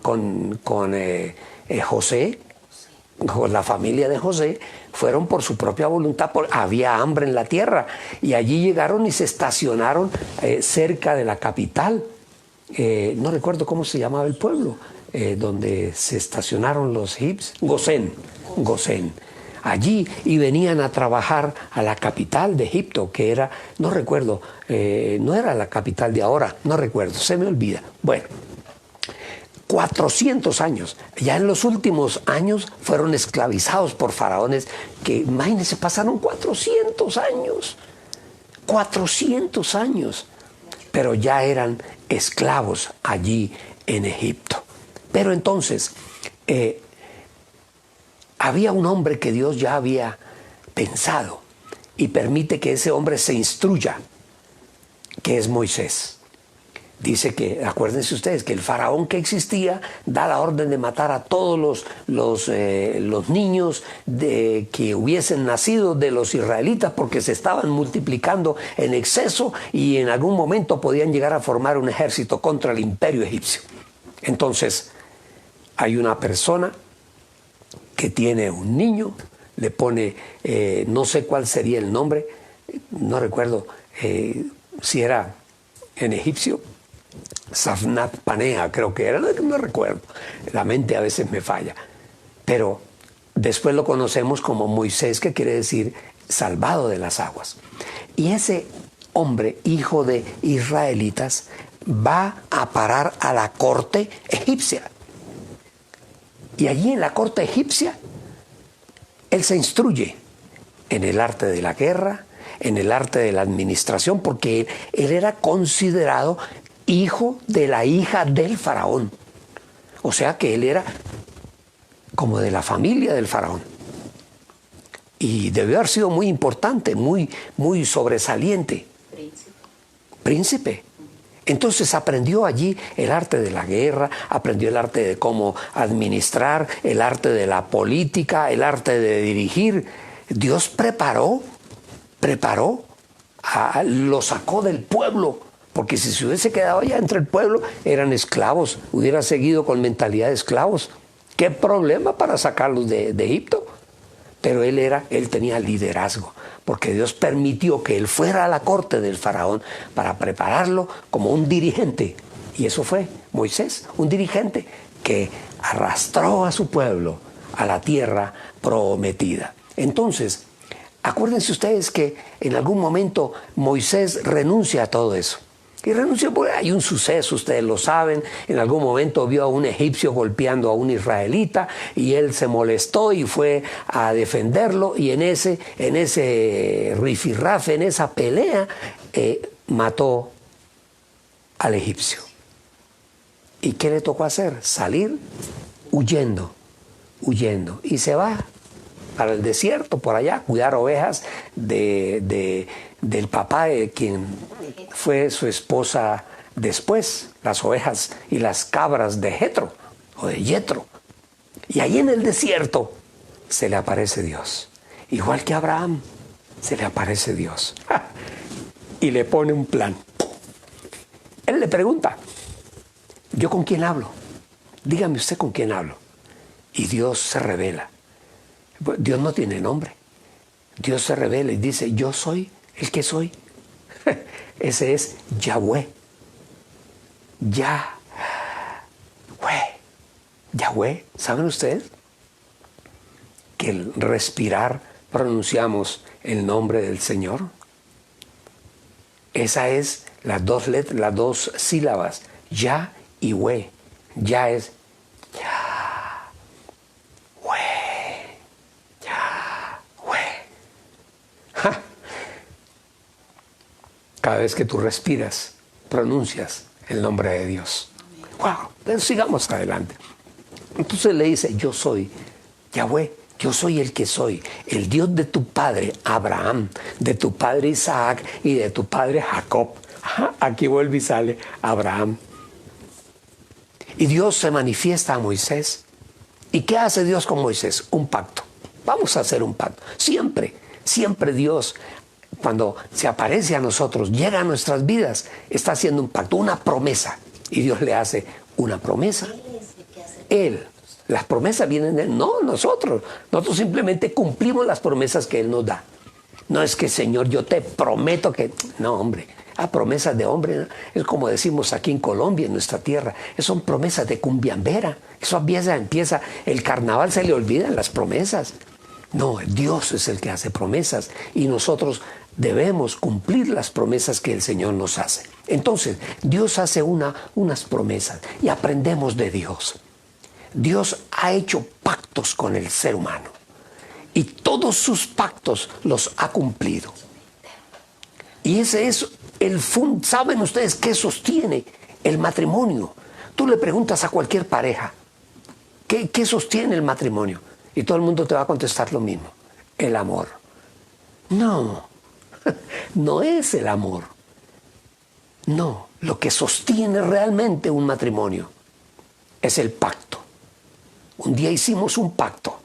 José, con la familia de José, fueron por su propia voluntad, había hambre en la tierra, y allí llegaron y se estacionaron cerca de la capital. No recuerdo cómo se llamaba el pueblo, donde se estacionaron los egipcios, Gosén. Allí, y venían a trabajar a la capital de Egipto, que era, no recuerdo, no era la capital de ahora, no recuerdo, se me olvida. Bueno, 400 años. Ya en los últimos años fueron esclavizados por faraones que, imagínense, pasaron 400 años. 400 años. Pero ya eran esclavos allí en Egipto. Pero entonces, había un hombre que Dios ya había pensado y permite que ese hombre se instruya, que es Moisés. Dice que, acuérdense ustedes, que el faraón que existía da la orden de matar a todos los niños que hubiesen nacido de los israelitas porque se estaban multiplicando en exceso y en algún momento podían llegar a formar un ejército contra el imperio egipcio. Entonces, hay una persona que tiene un niño, le pone, no sé cuál sería el nombre, no recuerdo si era en egipcio, Safnat Panea creo que era, no recuerdo, la mente a veces me falla, pero después lo conocemos como Moisés, que quiere decir salvado de las aguas. Y ese hombre, hijo de israelitas, va a parar a la corte egipcia. Y allí en la corte egipcia, él se instruye en el arte de la guerra, en el arte de la administración, porque él era considerado hijo de la hija del faraón. O sea que él era como de la familia del faraón. Y debió haber sido muy importante, muy sobresaliente. Príncipe. Entonces aprendió allí el arte de la guerra, aprendió el arte de cómo administrar, el arte de la política, el arte de dirigir. Dios preparó, lo sacó del pueblo, porque si se hubiese quedado allá entre el pueblo, eran esclavos, hubiera seguido con mentalidad de esclavos. ¿Qué problema para sacarlos de Egipto? Pero él tenía liderazgo, porque Dios permitió que él fuera a la corte del faraón para prepararlo como un dirigente. Y eso fue Moisés, un dirigente que arrastró a su pueblo a la tierra prometida. Entonces, acuérdense ustedes que en algún momento Moisés renuncia a todo eso. Y renunció porque hay un suceso, ustedes lo saben, en algún momento vio a un egipcio golpeando a un israelita y él se molestó y fue a defenderlo, y en ese rifirrafe, en esa pelea, mató al egipcio. ¿Y qué le tocó hacer? Salir huyendo. Y se va para el desierto, por allá, cuidar ovejas del papá de quien fue su esposa después, las ovejas y las cabras de Jetro, o de Yetro. Y ahí en el desierto se le aparece Dios. Igual que a Abraham, se le aparece Dios. Y le pone un plan. Él le pregunta, ¿yo con quién hablo? Dígame usted con quién hablo. Y Dios se revela. Dios no tiene nombre. Dios se revela y dice, yo soy el que soy. Ese es Yahweh. Yahweh. ¿Saben ustedes que al respirar pronunciamos el nombre del Señor? Esa es las dos letras, las dos sílabas. Ya y Hue. Ya es Cada vez que tú respiras, pronuncias el nombre de Dios. ¡Wow! Entonces sigamos adelante. Entonces le dice, yo soy Yahweh, yo soy el que soy, el Dios de tu padre Abraham, de tu padre Isaac y de tu padre Jacob. Aquí vuelve y sale Abraham. Y Dios se manifiesta a Moisés. ¿Y qué hace Dios con Moisés? Un pacto. Vamos a hacer un pacto. Siempre Dios, cuando se aparece a nosotros, llega a nuestras vidas, está haciendo un pacto, una promesa. Y Dios le hace una promesa. Él. Las promesas vienen de Él, no nosotros. Nosotros simplemente cumplimos las promesas que Él nos da. No es que, Señor, yo te prometo que... No, hombre. Promesas de hombre, es como decimos aquí en Colombia, en nuestra tierra. Son promesas de cumbiambera. Eso empieza, el carnaval se le olvidan las promesas. No, Dios es el que hace promesas y nosotros debemos cumplir las promesas que el Señor nos hace. Entonces, Dios hace unas promesas y aprendemos de Dios. Dios ha hecho pactos con el ser humano y todos sus pactos los ha cumplido. Y ese es el fundamento. ¿Saben ustedes qué sostiene el matrimonio? Tú le preguntas a cualquier pareja, ¿qué sostiene el matrimonio? Y todo el mundo te va a contestar lo mismo: el amor. No, no es el amor. No, lo que sostiene realmente un matrimonio es el pacto. Un día hicimos un pacto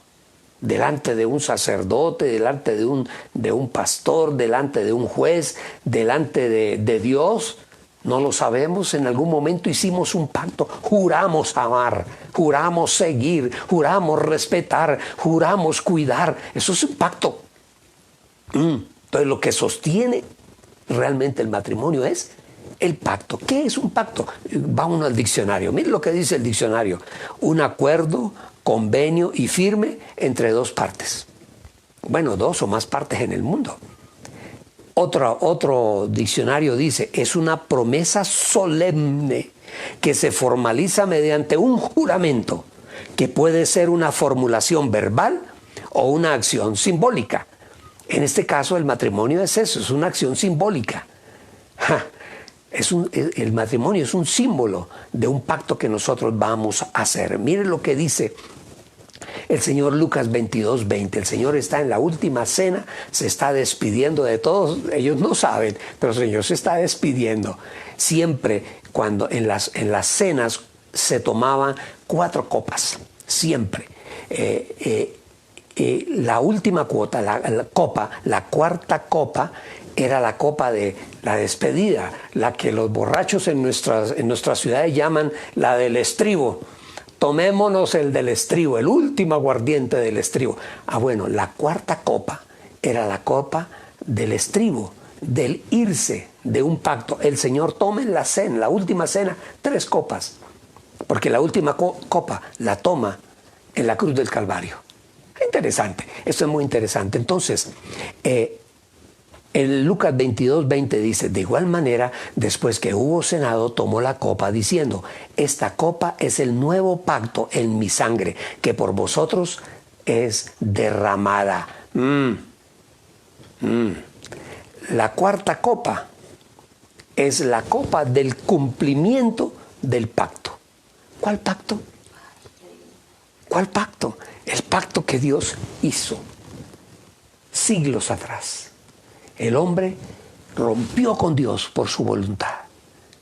delante de un sacerdote, delante de un pastor, delante de un juez, delante de Dios. No lo sabemos, en algún momento hicimos un pacto, juramos amar, juramos seguir, juramos respetar, juramos cuidar. Eso es un pacto. Entonces lo que sostiene realmente el matrimonio es el pacto. ¿Qué es un pacto? Va uno al diccionario. Mire lo que dice el diccionario: un acuerdo, convenio y firme entre dos partes. Bueno, dos o más partes en el mundo. Otro diccionario dice: es una promesa solemne que se formaliza mediante un juramento, que puede ser una formulación verbal o una acción simbólica. En este caso, el matrimonio es eso, es una acción simbólica. El matrimonio es un símbolo de un pacto que nosotros vamos a hacer. Miren lo que dice el Señor Lucas 22:20. El Señor está en la última cena, se está despidiendo de todos. Ellos no saben, pero el Señor se está despidiendo. Siempre cuando en las cenas se tomaban 4 copas, siempre. La última cuota, la cuarta copa, era la copa de la despedida, la que los borrachos en nuestras ciudades llaman la del estribo. Tomémonos el del estribo, el último aguardiente del estribo. Bueno, la cuarta copa era la copa del estribo, del irse, de un pacto. El Señor toma en la cena, la última cena, 3 copas, porque la última copa la toma en la cruz del Calvario. Interesante, esto es muy interesante. Entonces, en Lucas 22:20 dice: de igual manera, después que hubo cenado, tomó la copa diciendo: esta copa es el nuevo pacto en mi sangre, que por vosotros es derramada. La cuarta copa es la copa del cumplimiento del pacto. ¿Cuál pacto? ¿Cuál pacto? El pacto que Dios hizo siglos atrás. El hombre rompió con Dios por su voluntad.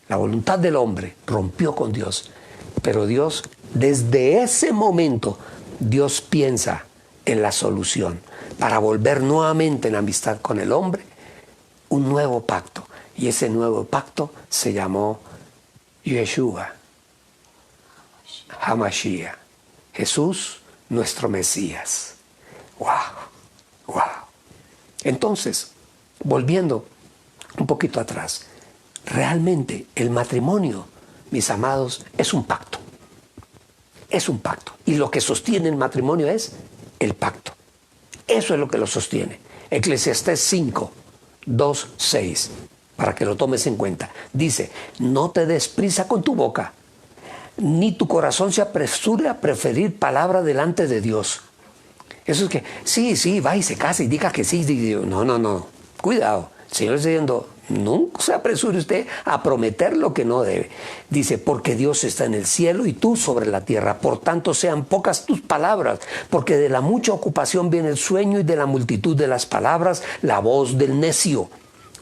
La voluntad del hombre rompió con Dios. Pero Dios, desde ese momento, Dios piensa en la solución para volver nuevamente en amistad con el hombre, un nuevo pacto. Y ese nuevo pacto se llamó Yeshua, Hamashiach, Jesús, nuestro Mesías. ¡Wow! ¡Wow! Entonces, volviendo un poquito atrás, realmente el matrimonio, mis amados, es un pacto. Es un pacto. Y lo que sostiene el matrimonio es el pacto. Eso es lo que lo sostiene. Eclesiastés 5, 2, 6, para que lo tomes en cuenta. Dice: no te des prisa con tu boca, ni tu corazón se apresure a preferir palabra delante de Dios. Eso es que, sí, va y se casa y diga que sí. No. Cuidado. El Señor está diciendo: nunca se apresure usted a prometer lo que no debe. Dice: porque Dios está en el cielo y tú sobre la tierra. Por tanto, sean pocas tus palabras, porque de la mucha ocupación viene el sueño, y de la multitud de las palabras la voz del necio.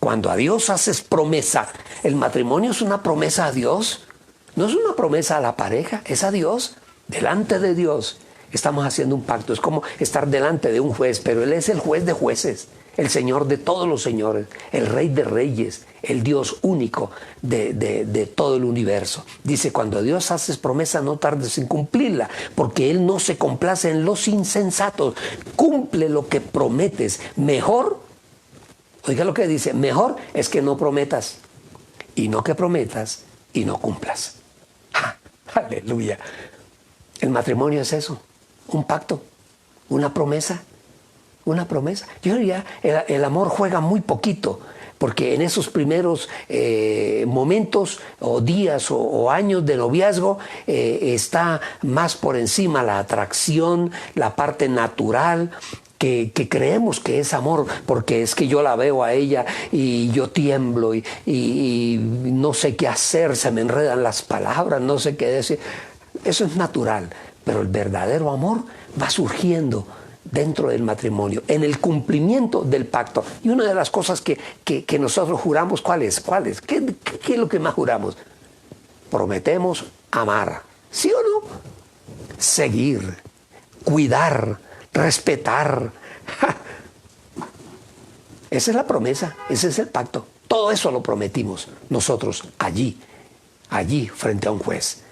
Cuando a Dios haces promesa, el matrimonio es una promesa a Dios. No es una promesa a la pareja, es a Dios. Delante de Dios estamos haciendo un pacto. Es como estar delante de un juez, pero Él es el juez de jueces, el Señor de todos los señores, el Rey de reyes, el Dios único de todo el universo. Dice: cuando a Dios haces promesa, no tardes en cumplirla, porque Él no se complace en los insensatos. Cumple lo que prometes. Mejor, oiga lo que dice, mejor es que no prometas, y no que prometas y no cumplas. Aleluya. El matrimonio es eso, un pacto, una promesa. Una promesa. Yo diría, el amor juega muy poquito porque en esos primeros momentos o días o años de noviazgo está más por encima la atracción, la parte natural, que creemos que es amor, porque es que yo la veo a ella y yo tiemblo y no sé qué hacer, se me enredan las palabras, no sé qué decir. Eso es natural, pero el verdadero amor va surgiendo dentro del matrimonio, en el cumplimiento del pacto. Y una de las cosas que nosotros juramos, ¿cuál es? ¿Qué es lo que más juramos? Prometemos amar, ¿sí o no? Seguir, cuidar, respetar. Esa es la promesa, ese es el pacto. Todo eso lo prometimos nosotros allí frente a un juez.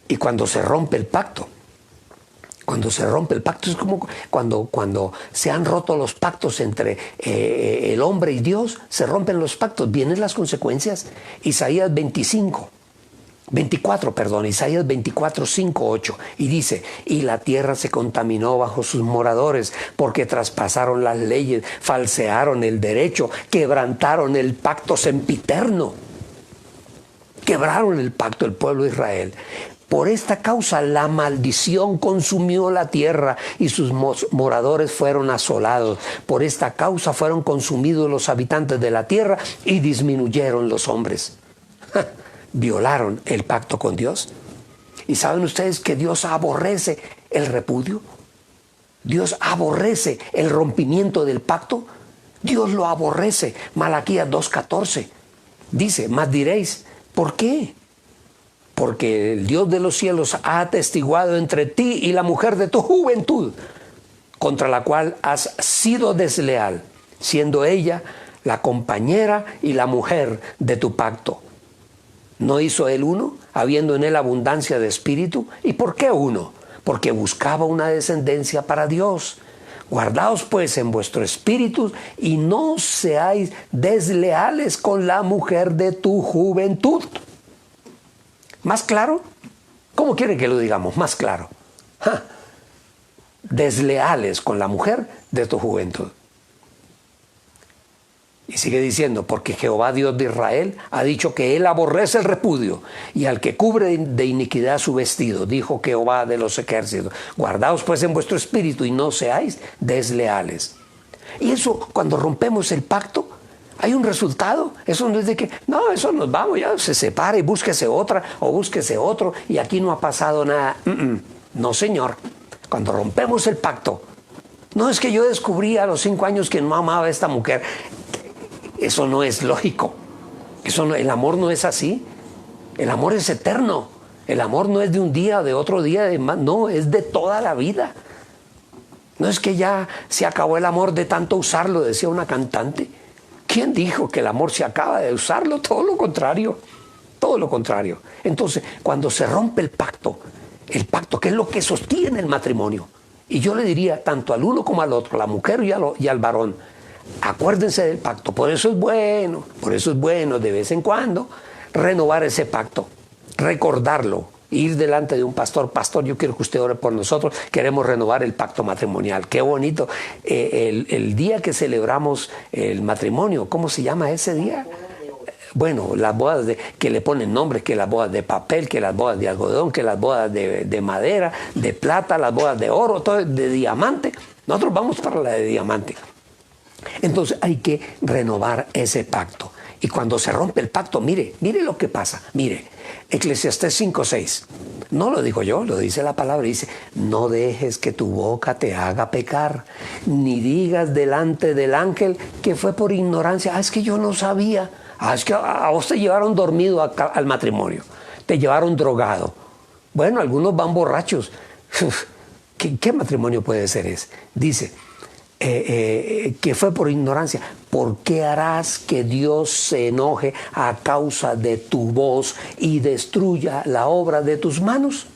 Y cuando se rompe el pacto, es como cuando se han roto los pactos entre el hombre y Dios, se rompen los pactos, vienen las consecuencias. Isaías 24, 5, 8, y dice: y la tierra se contaminó bajo sus moradores, porque traspasaron las leyes, falsearon el derecho, quebrantaron el pacto sempiterno. Quebraron el pacto del pueblo de Israel. Por esta causa la maldición consumió la tierra y sus moradores fueron asolados. Por esta causa fueron consumidos los habitantes de la tierra y disminuyeron los hombres. Violaron el pacto con Dios. ¿Y saben ustedes que Dios aborrece el repudio? Dios aborrece el rompimiento del pacto. Dios lo aborrece. Malaquías 2:14 dice: mas diréis, ¿por qué? Porque el Dios de los cielos ha atestiguado entre ti y la mujer de tu juventud, contra la cual has sido desleal, siendo ella la compañera y la mujer de tu pacto. ¿No hizo él uno, habiendo en él abundancia de espíritu? ¿Y por qué uno? Porque buscaba una descendencia para Dios. Guardaos pues en vuestro espíritu y no seáis desleales con la mujer de tu juventud. ¿Más claro? ¿Cómo quieren que lo digamos? Más claro. Desleales con la mujer de tu juventud. Y sigue diciendo: porque Jehová Dios de Israel ha dicho que él aborrece el repudio y al que cubre de iniquidad su vestido, dijo Jehová de los ejércitos. Guardaos pues en vuestro espíritu y no seáis desleales. Y eso, cuando rompemos el pacto, hay un resultado. Eso no es de que, no, eso nos vamos, ya se separa y búsquese otra o búsquese otro y aquí no ha pasado nada. No, señor. Cuando rompemos el pacto, no es que yo descubrí a los 5 años que no amaba a esta mujer. Eso no es lógico. El amor no es así. El amor es eterno. El amor no es de un día o de otro día, no, es de toda la vida. No es que ya se acabó el amor de tanto usarlo, decía una cantante. ¿Quién dijo que el amor se acaba de usarlo? Todo lo contrario. Todo lo contrario. Entonces, cuando se rompe el pacto, que es lo que sostiene el matrimonio, y yo le diría tanto al uno como al otro, a la mujer y al varón, acuérdense del pacto. Por eso es bueno de vez en cuando renovar ese pacto, recordarlo, ir delante de un pastor: pastor, yo quiero que usted ore por nosotros, queremos renovar el pacto matrimonial. Qué bonito. El día que celebramos el matrimonio, ¿cómo se llama ese día? Bueno, las bodas que le ponen nombres, que las bodas de papel, que las bodas de algodón, que las bodas de madera, de plata, las bodas de oro, todo de diamante. Nosotros vamos para la de diamante. Entonces hay que renovar ese pacto. Y cuando se rompe el pacto, mire lo que pasa. Mire, Eclesiastés 5:6. No lo digo yo, lo dice la palabra. Dice: no dejes que tu boca te haga pecar, ni digas delante del ángel que fue por ignorancia. Es que yo no sabía. Es que a vos te llevaron dormido al matrimonio. Te llevaron drogado. Bueno, algunos van borrachos. ¿Qué matrimonio puede ser ese? Dice: que fue por ignorancia. ¿Por qué harás que Dios se enoje a causa de tu voz y destruya la obra de tus manos?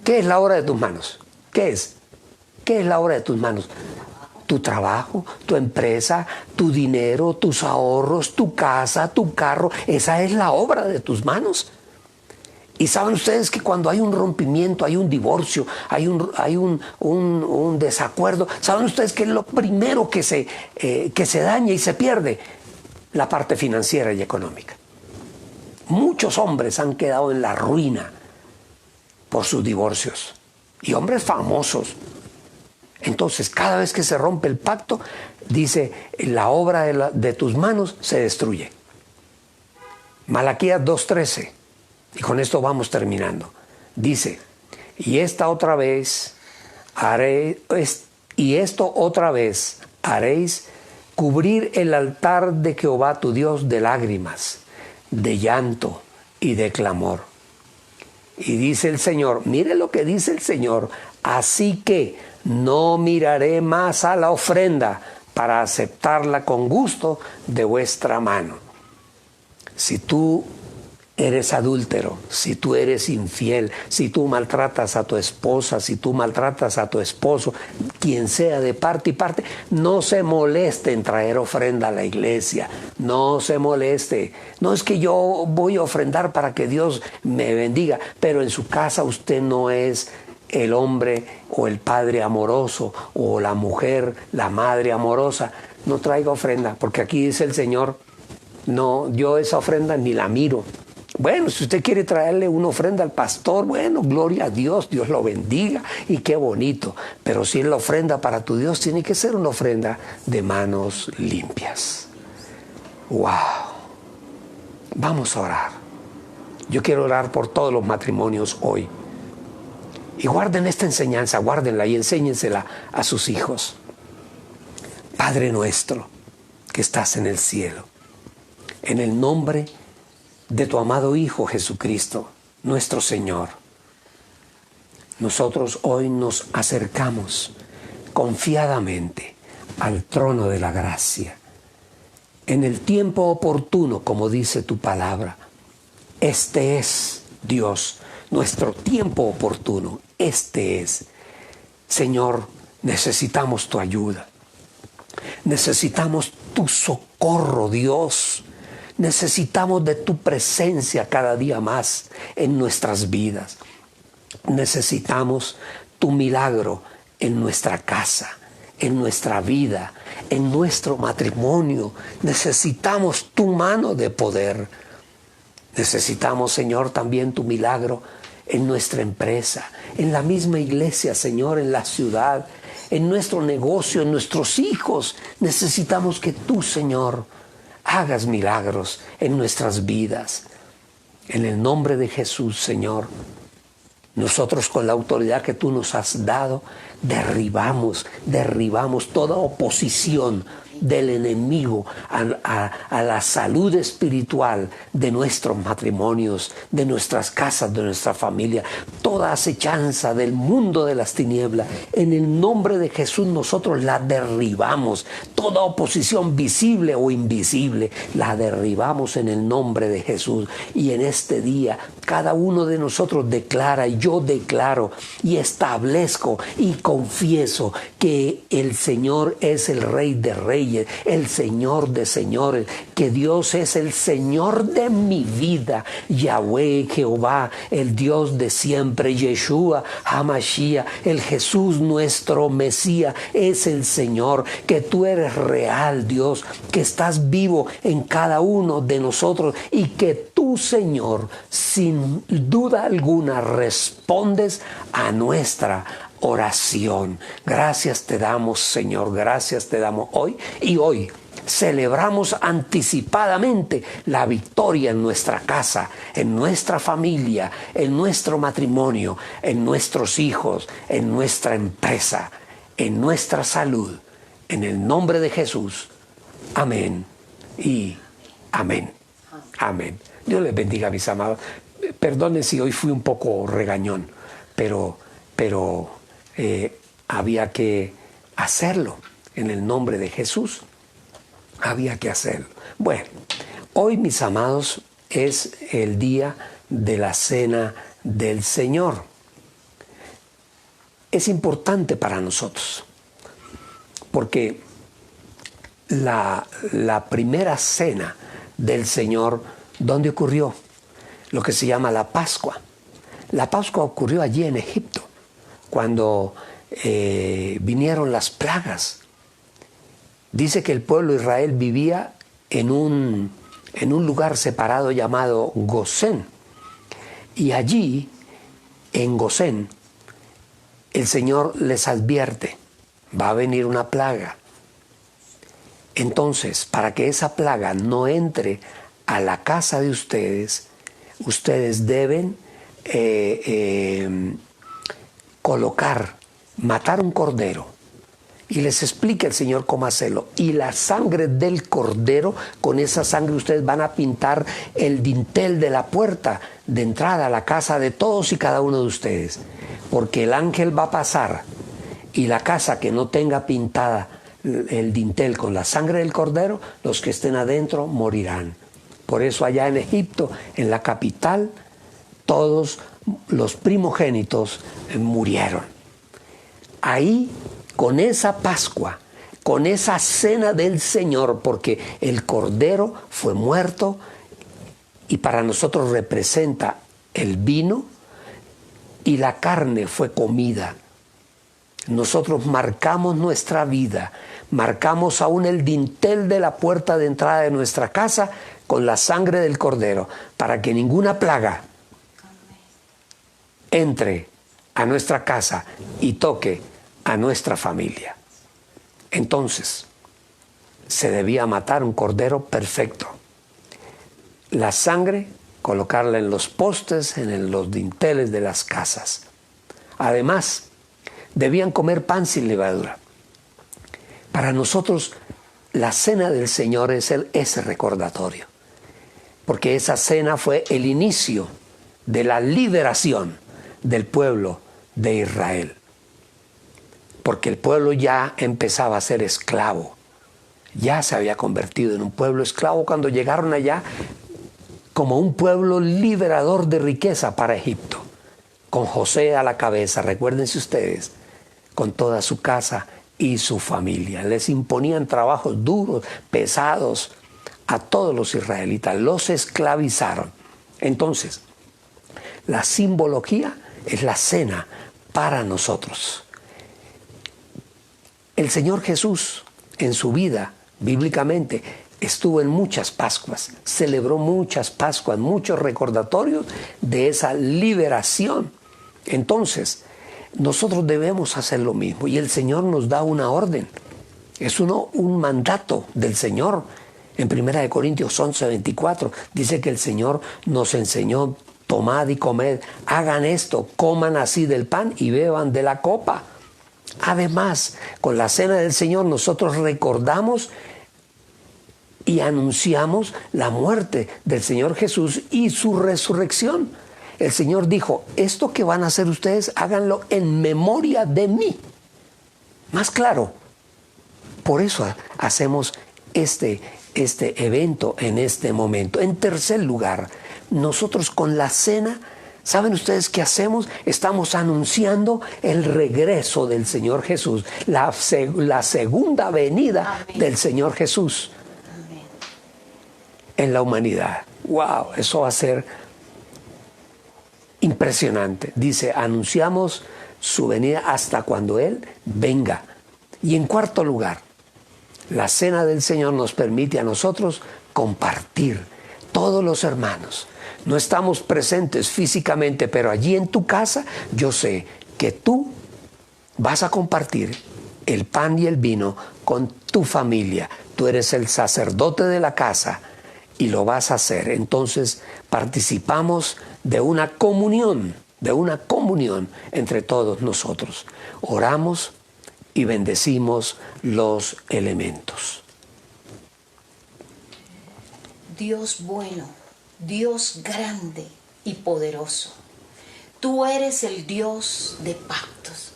¿Qué es la obra de tus manos? ¿Qué es? ¿Qué es la obra de tus manos? Tu trabajo, tu empresa, tu dinero, tus ahorros, tu casa, tu carro. Esa es la obra de tus manos. Y saben ustedes que cuando hay un rompimiento, hay un divorcio, hay un desacuerdo, saben ustedes que es lo primero que se daña y se pierde, la parte financiera y económica. Muchos hombres han quedado en la ruina por sus divorcios, y hombres famosos. Entonces, cada vez que se rompe el pacto, dice, la obra de tus manos se destruye. Malaquías 2:13, y con esto vamos terminando. Dice, esto otra vez haréis cubrir el altar de Jehová tu Dios de lágrimas, de llanto y de clamor. Y dice el Señor, mire lo que dice el Señor, así que no miraré más a la ofrenda para aceptarla con gusto de vuestra mano. Si tú eres adúltero, si tú eres infiel, si tú maltratas a tu esposa, si tú maltratas a tu esposo, quien sea de parte y parte, no se moleste en traer ofrenda a la iglesia, no se moleste. No es que yo voy a ofrendar para que Dios me bendiga, pero en su casa usted no es el hombre o el padre amoroso o la mujer, la madre amorosa. No traiga ofrenda, porque aquí dice el Señor, no, yo esa ofrenda ni la miro. Bueno, si usted quiere traerle una ofrenda al pastor, bueno, gloria a Dios, Dios lo bendiga y qué bonito. Pero si es la ofrenda para tu Dios, tiene que ser una ofrenda de manos limpias. ¡Wow! Vamos a orar. Yo quiero orar por todos los matrimonios hoy. Y guarden esta enseñanza, guárdenla y enséñensela a sus hijos. Padre nuestro, que estás en el cielo, en el nombre de tu amado Hijo Jesucristo, nuestro Señor, nosotros hoy nos acercamos confiadamente al trono de la gracia. En el tiempo oportuno, como dice tu palabra, este es Dios, nuestro tiempo oportuno, este es. Señor, necesitamos tu ayuda, necesitamos tu socorro, Dios. Necesitamos de tu presencia cada día más en nuestras vidas. Necesitamos tu milagro en nuestra casa, en nuestra vida, en nuestro matrimonio. Necesitamos tu mano de poder. Necesitamos, Señor, también tu milagro en nuestra empresa, en la misma iglesia, Señor, en la ciudad, en nuestro negocio, en nuestros hijos. Necesitamos que tú, Señor, hagas milagros en nuestras vidas. En el nombre de Jesús, Señor, nosotros con la autoridad que tú nos has dado, derribamos toda oposición del enemigo a la salud espiritual de nuestros matrimonios, de nuestras casas, de nuestra familia, toda acechanza del mundo de las tinieblas. En el nombre de Jesús nosotros la derribamos, toda oposición visible o invisible, la derribamos en el nombre de Jesús. Y en este día cada uno de nosotros declara, y yo declaro y establezco y confieso que el Señor es el Rey de Reyes, el Señor de señores, que Dios es el Señor de mi vida, Yahweh, Jehová, el Dios de siempre, Yeshua, Hamashiach, el Jesús nuestro Mesías, es el Señor, que tú eres real, Dios, que estás vivo en cada uno de nosotros y que tú, Señor, sin duda alguna respondes a nuestra oración. Gracias te damos, Señor, gracias te damos hoy, y hoy celebramos anticipadamente la victoria en nuestra casa, en nuestra familia, en nuestro matrimonio, en nuestros hijos, en nuestra empresa, en nuestra salud, en el nombre de Jesús. Amén y amén. Amén. Dios les bendiga, mis amados. Perdonen si hoy fui un poco regañón, pero había que hacerlo en el nombre de Jesús. Había que hacerlo. Bueno, hoy, mis amados, es el día de la cena del Señor. Es importante para nosotros, porque la primera cena del Señor, ¿dónde ocurrió? Lo que se llama la Pascua. La Pascua ocurrió allí en Egipto, cuando vinieron las plagas. Dice que el pueblo de Israel vivía en un lugar separado llamado Gosén. Y allí, en Gosén, el Señor les advierte, va a venir una plaga. Entonces, para que esa plaga no entre a la casa de ustedes, ustedes deben matar un cordero. Y les explica el Señor cómo hacerlo. Y la sangre del cordero, con esa sangre ustedes van a pintar el dintel de la puerta de entrada a la casa de todos y cada uno de ustedes. Porque el ángel va a pasar y la casa que no tenga pintada el dintel con la sangre del cordero, los que estén adentro morirán. Por eso allá en Egipto, en la capital, todos los primogénitos murieron. Ahí, con esa Pascua, con esa cena del Señor, porque el Cordero fue muerto y para nosotros representa el vino, y la carne fue comida. Nosotros marcamos nuestra vida, marcamos aún el dintel de la puerta de entrada de nuestra casa con la sangre del Cordero, para que ninguna plaga entre a nuestra casa y toque a nuestra familia. Entonces, se debía matar un cordero perfecto. La sangre, colocarla en los postes, en los dinteles de las casas. Además, debían comer pan sin levadura. Para nosotros, la cena del Señor es ese recordatorio, porque esa cena fue el inicio de la liberación del pueblo de Israel. Porque el pueblo ya empezaba a ser esclavo. Ya se había convertido en un pueblo esclavo cuando llegaron allá como un pueblo liberador de riqueza para Egipto. Con José a la cabeza, recuérdense ustedes, con toda su casa y su familia. Les imponían trabajos duros, pesados a todos los israelitas. Los esclavizaron. Entonces, la simbología es la cena para nosotros. El Señor Jesús, en su vida, bíblicamente, estuvo en muchas Pascuas, celebró muchas Pascuas, muchos recordatorios de esa liberación. Entonces, nosotros debemos hacer lo mismo, y el Señor nos da una orden. Es un mandato del Señor. En 1 Corintios 11:24 dice que el Señor nos enseñó: tomad y comed, hagan esto, coman así del pan y beban de la copa. Además, con la cena del Señor nosotros recordamos y anunciamos la muerte del Señor Jesús y su resurrección. El Señor dijo: esto que van a hacer ustedes, háganlo en memoria de mí. Más claro, por eso hacemos este evento en este momento. En tercer lugar, nosotros con la cena, ¿saben ustedes qué hacemos? Estamos anunciando el regreso del Señor Jesús, la segunda venida del Señor Jesús en la humanidad. ¡Wow! Eso va a ser impresionante. Dice, anunciamos su venida hasta cuando Él venga. Y en cuarto lugar, la cena del Señor nos permite a nosotros compartir. Todos los hermanos, no estamos presentes físicamente, pero allí en tu casa yo sé que tú vas a compartir el pan y el vino con tu familia. Tú eres el sacerdote de la casa y lo vas a hacer. Entonces participamos de una comunión entre todos nosotros. Oramos y bendecimos los elementos. Dios bueno, Dios grande y poderoso. Tú eres el Dios de pactos.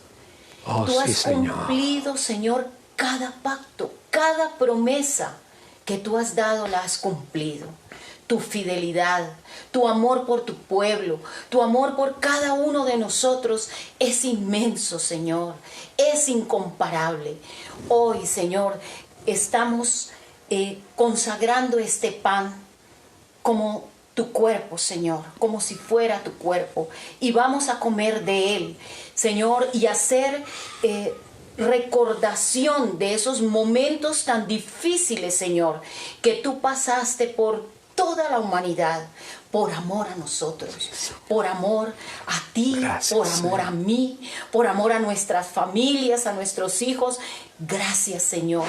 Tú has cumplido, Señor, cada pacto, cada promesa que tú has dado la has cumplido. Tu fidelidad, tu amor por tu pueblo, tu amor por cada uno de nosotros es inmenso, Señor, es incomparable. Hoy, Señor, estamos consagrando este pan como tu cuerpo, Señor, como si fuera tu cuerpo. Y vamos a comer de él, Señor, y hacer recordación de esos momentos tan difíciles, Señor, que tú pasaste por toda la humanidad, por amor a nosotros, por amor a ti, gracias, por amor a mí, por amor a nuestras familias, a nuestros hijos. Gracias, Señor.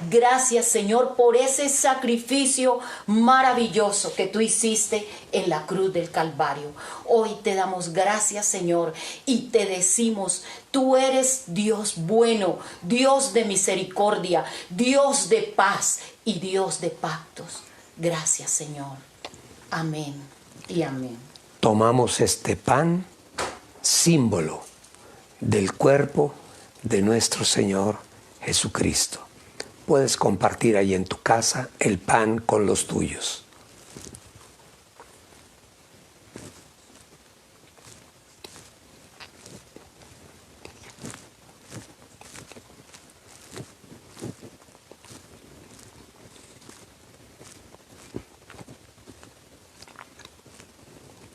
Gracias, Señor, por ese sacrificio maravilloso que tú hiciste en la cruz del Calvario. Hoy te damos gracias, Señor, y te decimos, tú eres Dios bueno, Dios de misericordia, Dios de paz y Dios de pactos. Gracias, Señor. Amén y amén. Tomamos este pan, símbolo del cuerpo de nuestro Señor Jesucristo. Puedes compartir ahí en tu casa el pan con los tuyos.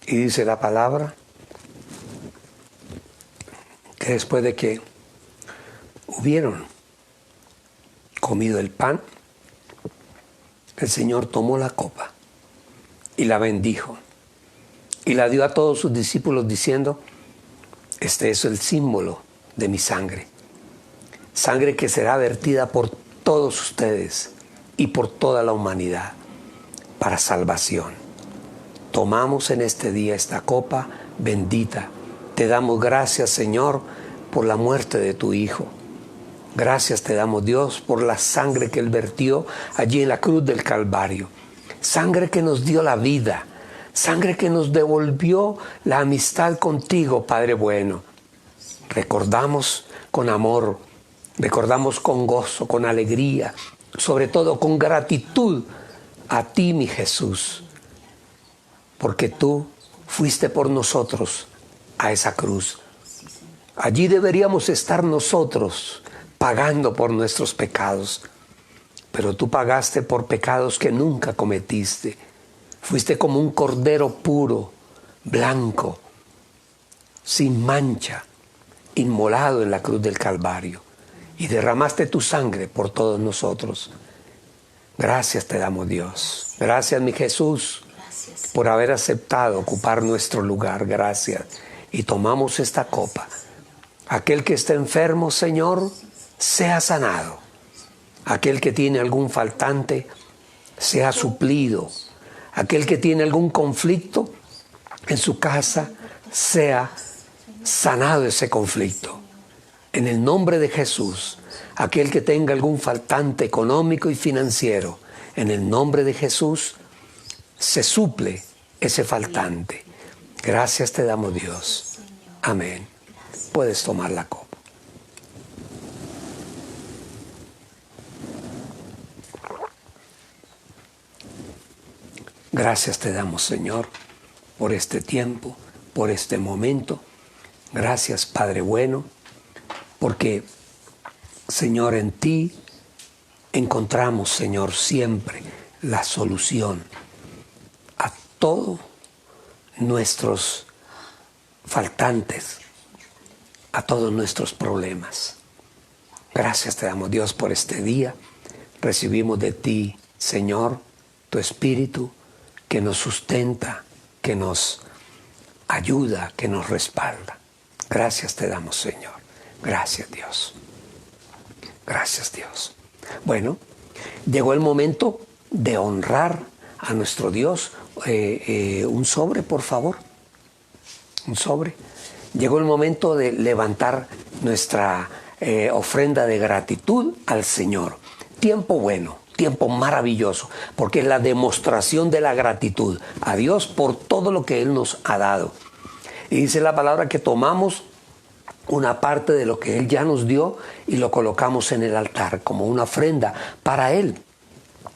Y dice la palabra que después de que hubieron comido el pan, el Señor tomó la copa y la bendijo y la dio a todos sus discípulos diciendo, este es el símbolo de mi sangre, sangre que será vertida por todos ustedes y por toda la humanidad para salvación. Tomamos en este día esta copa bendita. Te damos gracias, Señor, por la muerte de tu Hijo. Gracias te damos, Dios, por la sangre que Él vertió allí en la cruz del Calvario. Sangre que nos dio la vida. Sangre que nos devolvió la amistad contigo, Padre bueno. Recordamos con amor, recordamos con gozo, con alegría, sobre todo con gratitud a ti, mi Jesús. Porque tú fuiste por nosotros a esa cruz. Allí deberíamos estar nosotros pagando por nuestros pecados. Pero tú pagaste por pecados que nunca cometiste. Fuiste como un cordero puro, blanco, sin mancha, inmolado en la cruz del Calvario. Y derramaste tu sangre por todos nosotros. Gracias te damos, Dios. Gracias, mi Jesús, por haber aceptado ocupar nuestro lugar. Gracias. Y tomamos esta copa. Aquel que esté enfermo, Señor, sea sanado. Aquel que tiene algún faltante, sea suplido. Aquel que tiene algún conflicto en su casa, sea sanado ese conflicto. En el nombre de Jesús, aquel que tenga algún faltante económico y financiero, en el nombre de Jesús, se suple ese faltante. Gracias te damos, Dios. Amén. Puedes tomar la copa. Gracias te damos, Señor, por este tiempo, por este momento. Gracias, Padre bueno, porque, Señor, en ti encontramos, Señor, siempre la solución a todos nuestros faltantes, a todos nuestros problemas. Gracias te damos, Dios, por este día. Recibimos de ti, Señor, tu Espíritu que nos sustenta, que nos ayuda, que nos respalda. Gracias te damos, Señor. Gracias, Dios. Gracias, Dios. Bueno, llegó el momento de honrar a nuestro Dios. Un sobre, por favor. Un sobre. Llegó el momento de levantar nuestra ofrenda de gratitud al Señor. Tiempo bueno, tiempo maravilloso, porque es la demostración de la gratitud a Dios por todo lo que Él nos ha dado. Y dice la palabra que tomamos una parte de lo que Él ya nos dio y lo colocamos en el altar como una ofrenda para Él.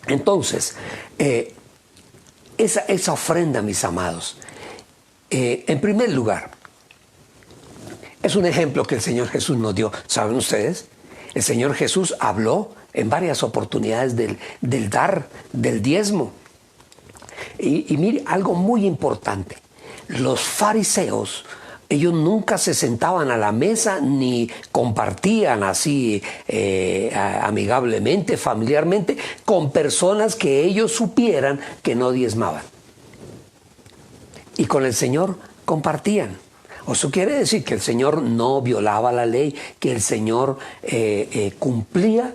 Entonces, esa ofrenda, mis amados, en primer lugar, es un ejemplo que el Señor Jesús nos dio. ¿Saben ustedes? El Señor Jesús habló en varias oportunidades del dar, del diezmo. Y mire, algo muy importante. Los fariseos, ellos nunca se sentaban a la mesa ni compartían así amigablemente, familiarmente, con personas que ellos supieran que no diezmaban. Y con el Señor compartían. Eso quiere decir que el Señor no violaba la ley, que el Señor cumplía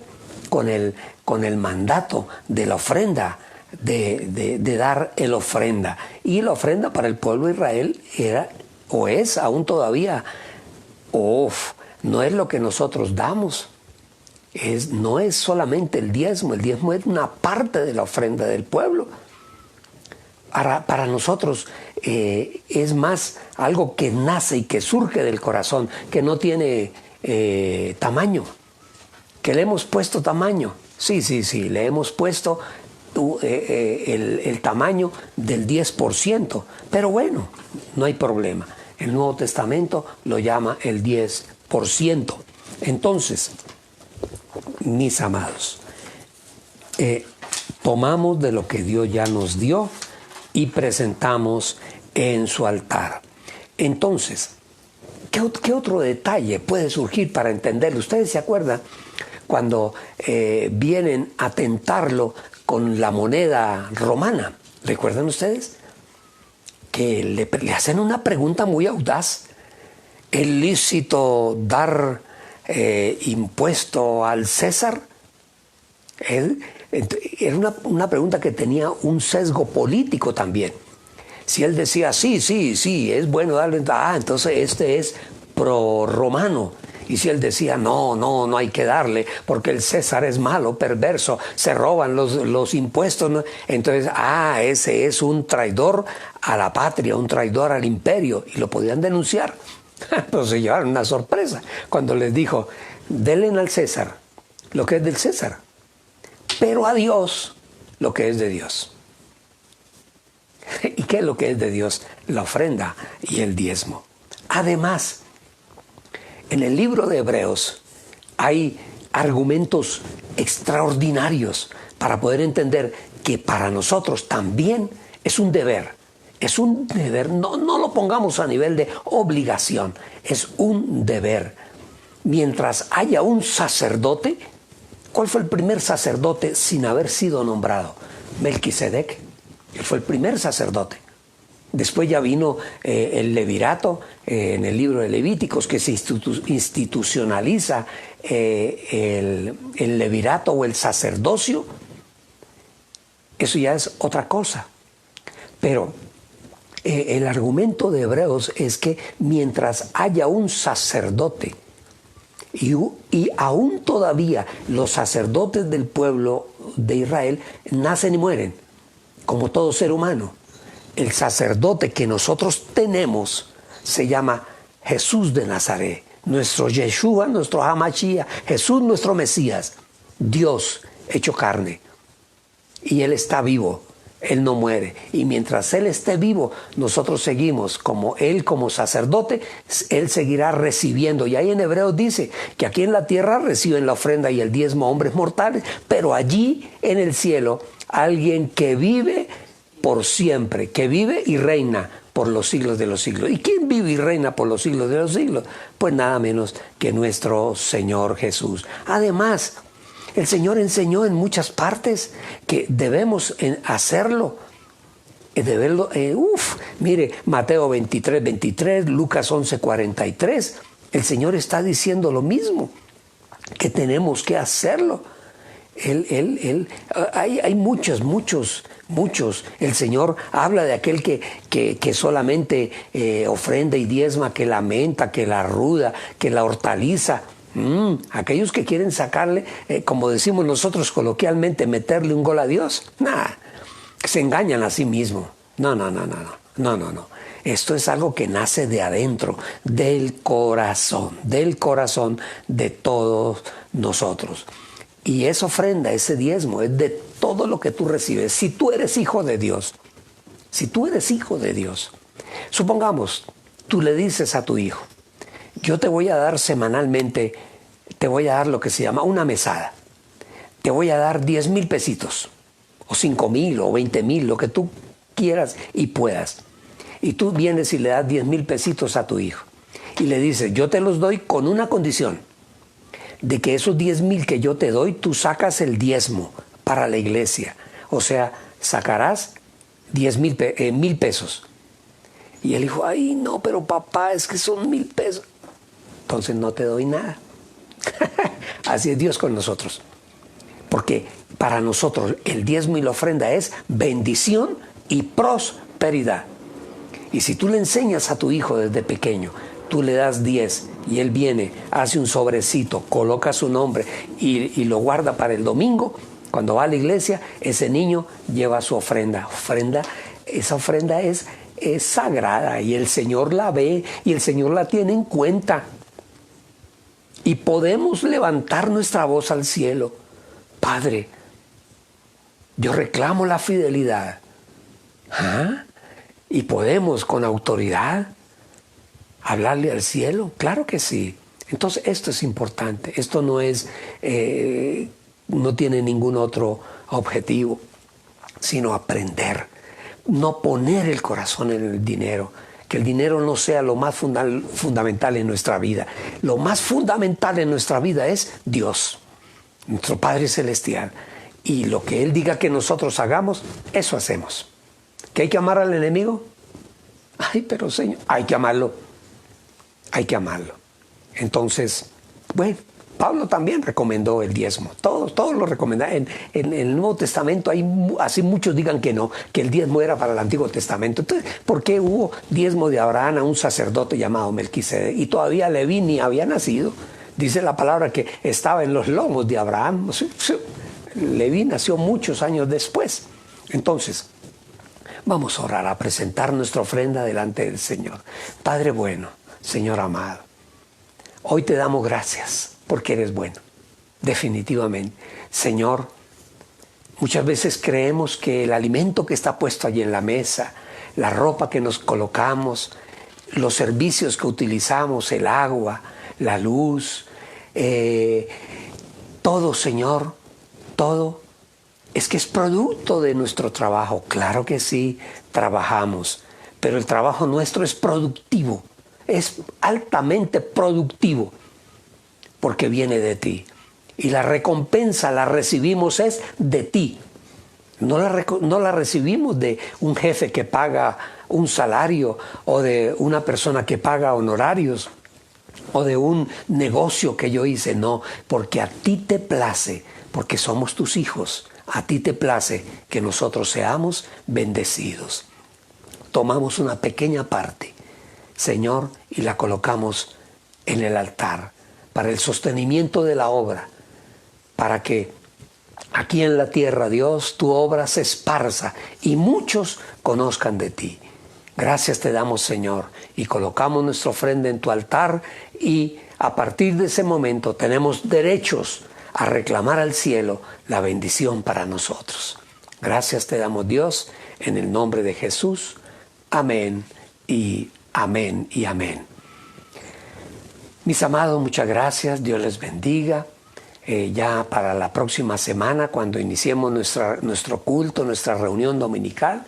con el mandato de la ofrenda, de dar el ofrenda. Y la ofrenda para el pueblo de Israel era, o es aún todavía, no es lo que nosotros damos. No es solamente el diezmo es una parte de la ofrenda del pueblo. Para nosotros es más algo que nace y que surge del corazón, que no tiene tamaño, que le hemos puesto tamaño. Sí, le hemos puesto el tamaño del 10%, pero bueno, no hay problema. El Nuevo Testamento lo llama el 10%. Entonces, mis amados, tomamos de lo que Dios ya nos dio y presentamos en su altar. Entonces, ¿qué otro detalle puede surgir para entenderlo? Ustedes se acuerdan cuando vienen a tentarlo con la moneda romana. ¿Recuerdan ustedes? Que le hacen una pregunta muy audaz. ¿Es lícito dar impuesto al César? Era una pregunta que tenía un sesgo político también. Si él decía, sí, es bueno darle, entonces este es pro-romano. Y si él decía, no hay que darle, porque el César es malo, perverso, se roban los impuestos, ¿no? Entonces, ese es un traidor a la patria, un traidor al imperio, y lo podían denunciar. Pues se llevaron una sorpresa cuando les dijo, denle al César lo que es del César, pero a Dios lo que es de Dios. ¿Y qué es lo que es de Dios? La ofrenda y el diezmo. Además, en el libro de Hebreos hay argumentos extraordinarios para poder entender que para nosotros también es un deber. Es un deber, no lo pongamos a nivel de obligación, es un deber. Mientras haya un sacerdote, ¿cuál fue el primer sacerdote sin haber sido nombrado? Melquisedec. Él fue el primer sacerdote. Después ya vino el levirato en el libro de Levíticos, que se institucionaliza el levirato o el sacerdocio. Eso ya es otra cosa. Pero el argumento de Hebreos es que mientras haya un sacerdote, y aún todavía los sacerdotes del pueblo de Israel nacen y mueren, como todo ser humano. El sacerdote que nosotros tenemos se llama Jesús de Nazaret, nuestro Yeshua, nuestro Hamashiach, Jesús nuestro Mesías, Dios hecho carne. Y Él está vivo, Él no muere. Y mientras Él esté vivo, nosotros seguimos como Él, como sacerdote, Él seguirá recibiendo. Y ahí en Hebreos dice que aquí en la tierra reciben la ofrenda y el diezmo hombres mortales, pero allí en el cielo alguien que vive por siempre, que vive y reina por los siglos de los siglos. ¿Y quién vive y reina por los siglos de los siglos? Pues nada menos que nuestro Señor Jesús. Además, el Señor enseñó en muchas partes que debemos hacerlo. Mire, Mateo 23, Lucas 11:43. El Señor está diciendo lo mismo, que tenemos que hacerlo. Hay muchos. El Señor habla de aquel que solamente ofrenda y diezma, que lamenta, que la ruda, que la hortaliza. Aquellos que quieren sacarle, como decimos nosotros coloquialmente, meterle un gol a Dios, se engañan a sí mismos. No. Esto es algo que nace de adentro, del corazón de todos nosotros. Y esa ofrenda, ese diezmo, es de todo lo que tú recibes. Si tú eres hijo de Dios, supongamos, tú le dices a tu hijo, yo te voy a dar semanalmente, te voy a dar lo que se llama una mesada. Te voy a dar 10,000 pesitos, o 5,000, o 20,000, lo que tú quieras y puedas. Y tú vienes y le das 10,000 pesitos a tu hijo. Y le dices, yo te los doy con una condición, de que esos 10,000 que yo te doy, tú sacas el diezmo para la iglesia. O sea, sacarás 1,000 pesos. Y el hijo, ay, no, pero papá, es que son 1,000 pesos. Entonces no te doy nada. Así es Dios con nosotros. Porque para nosotros el diezmo y la ofrenda es bendición y prosperidad. Y si tú le enseñas a tu hijo desde pequeño, tú le das 10 y él viene, hace un sobrecito, coloca su nombre y lo guarda para el domingo, cuando va a la iglesia, ese niño lleva su ofrenda. Esa ofrenda es sagrada y el Señor la ve y el Señor la tiene en cuenta. Y podemos levantar nuestra voz al cielo. Padre, yo reclamo la fidelidad. ¿Ah? Y podemos con autoridad hablarle al cielo. Claro que sí. Entonces esto es importante. Esto no es, no tiene ningún otro objetivo, sino aprender. No poner el corazón en el dinero. Que el dinero no sea lo más fundamental en nuestra vida. Lo más fundamental en nuestra vida es Dios, nuestro Padre Celestial. Y lo que Él diga que nosotros hagamos, eso hacemos. ¿Que hay que amar al enemigo? Ay, pero Señor, hay que amarlo. Hay que amarlo. Entonces, bueno, Pablo también recomendó el diezmo. Todos lo recomendaron. En el Nuevo Testamento hay, así muchos digan que no, que el diezmo era para el Antiguo Testamento. Entonces, ¿por qué hubo diezmo de Abraham a un sacerdote llamado Melquisedec? Y todavía Leví ni había nacido. Dice la palabra que estaba en los lomos de Abraham. Leví nació muchos años después. Entonces, vamos a orar, a presentar nuestra ofrenda delante del Señor. Padre bueno, Señor amado, hoy te damos gracias porque eres bueno, definitivamente. Señor, muchas veces creemos que el alimento que está puesto allí en la mesa, la ropa que nos colocamos, los servicios que utilizamos, el agua, la luz, todo, Señor, todo, es que es producto de nuestro trabajo. Claro que sí, trabajamos, pero el trabajo nuestro es productivo, es altamente productivo, porque viene de ti. Y la recompensa la recibimos es de ti. No la recibimos de un jefe que paga un salario o de una persona que paga honorarios o de un negocio que yo hice. No, porque a ti te place, porque somos tus hijos. A ti te place que nosotros seamos bendecidos. Tomamos una pequeña parte, Señor, y la colocamos en el altar para el sostenimiento de la obra, para que aquí en la tierra, Dios, tu obra se esparza y muchos conozcan de ti. Gracias te damos, Señor, y colocamos nuestra ofrenda en tu altar y a partir de ese momento tenemos derechos a reclamar al cielo la bendición para nosotros. Gracias te damos, Dios, en el nombre de Jesús. Amén y amén y amén. Mis amados, muchas gracias. Dios les bendiga. Ya para la próxima semana, cuando iniciemos nuestro culto, nuestra reunión dominical,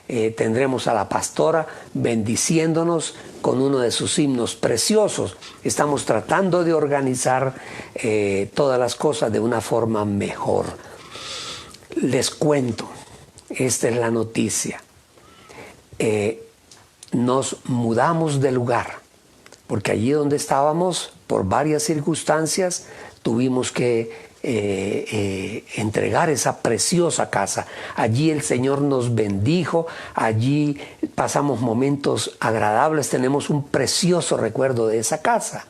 tendremos a la pastora bendiciéndonos con uno de sus himnos preciosos. Estamos tratando de organizar todas las cosas de una forma mejor. Les cuento, esta es la noticia. Nos mudamos de lugar, porque allí donde estábamos, por varias circunstancias, tuvimos que entregar esa preciosa casa. Allí el Señor nos bendijo, allí pasamos momentos agradables, tenemos un precioso recuerdo de esa casa.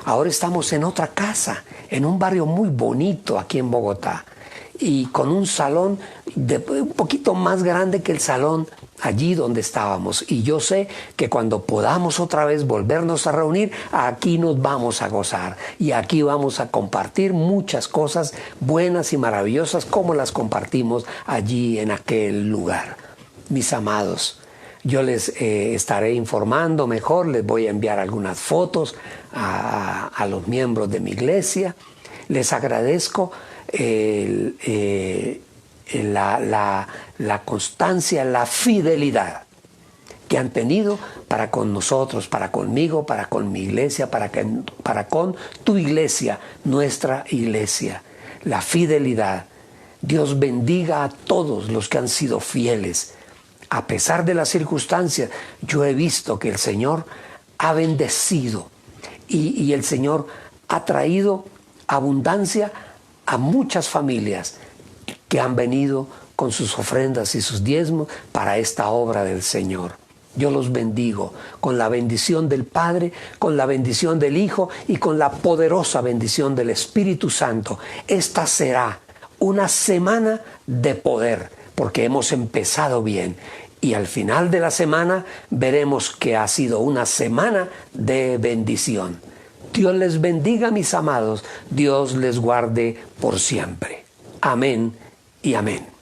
Ahora estamos en otra casa, en un barrio muy bonito aquí en Bogotá, y con un salón un poquito más grande que el salón allí donde estábamos. Y yo sé que cuando podamos otra vez volvernos a reunir, aquí nos vamos a gozar y aquí vamos a compartir muchas cosas buenas y maravillosas como las compartimos allí en aquel lugar. Mis amados, yo les estaré informando mejor, les voy a enviar algunas fotos a los miembros de mi iglesia. Les agradezco el la constancia, la fidelidad que han tenido para con nosotros, para conmigo, para con mi iglesia, para con tu iglesia, nuestra iglesia. La fidelidad. Dios bendiga a todos los que han sido fieles. A pesar de las circunstancias, yo he visto que el Señor ha bendecido y el Señor ha traído abundancia a muchas familias que han venido con sus ofrendas y sus diezmos para esta obra del Señor. Yo los bendigo con la bendición del Padre, con la bendición del Hijo y con la poderosa bendición del Espíritu Santo. Esta será una semana de poder, porque hemos empezado bien. Y al final de la semana veremos que ha sido una semana de bendición. Dios les bendiga, mis amados. Dios les guarde por siempre. Amén y amén.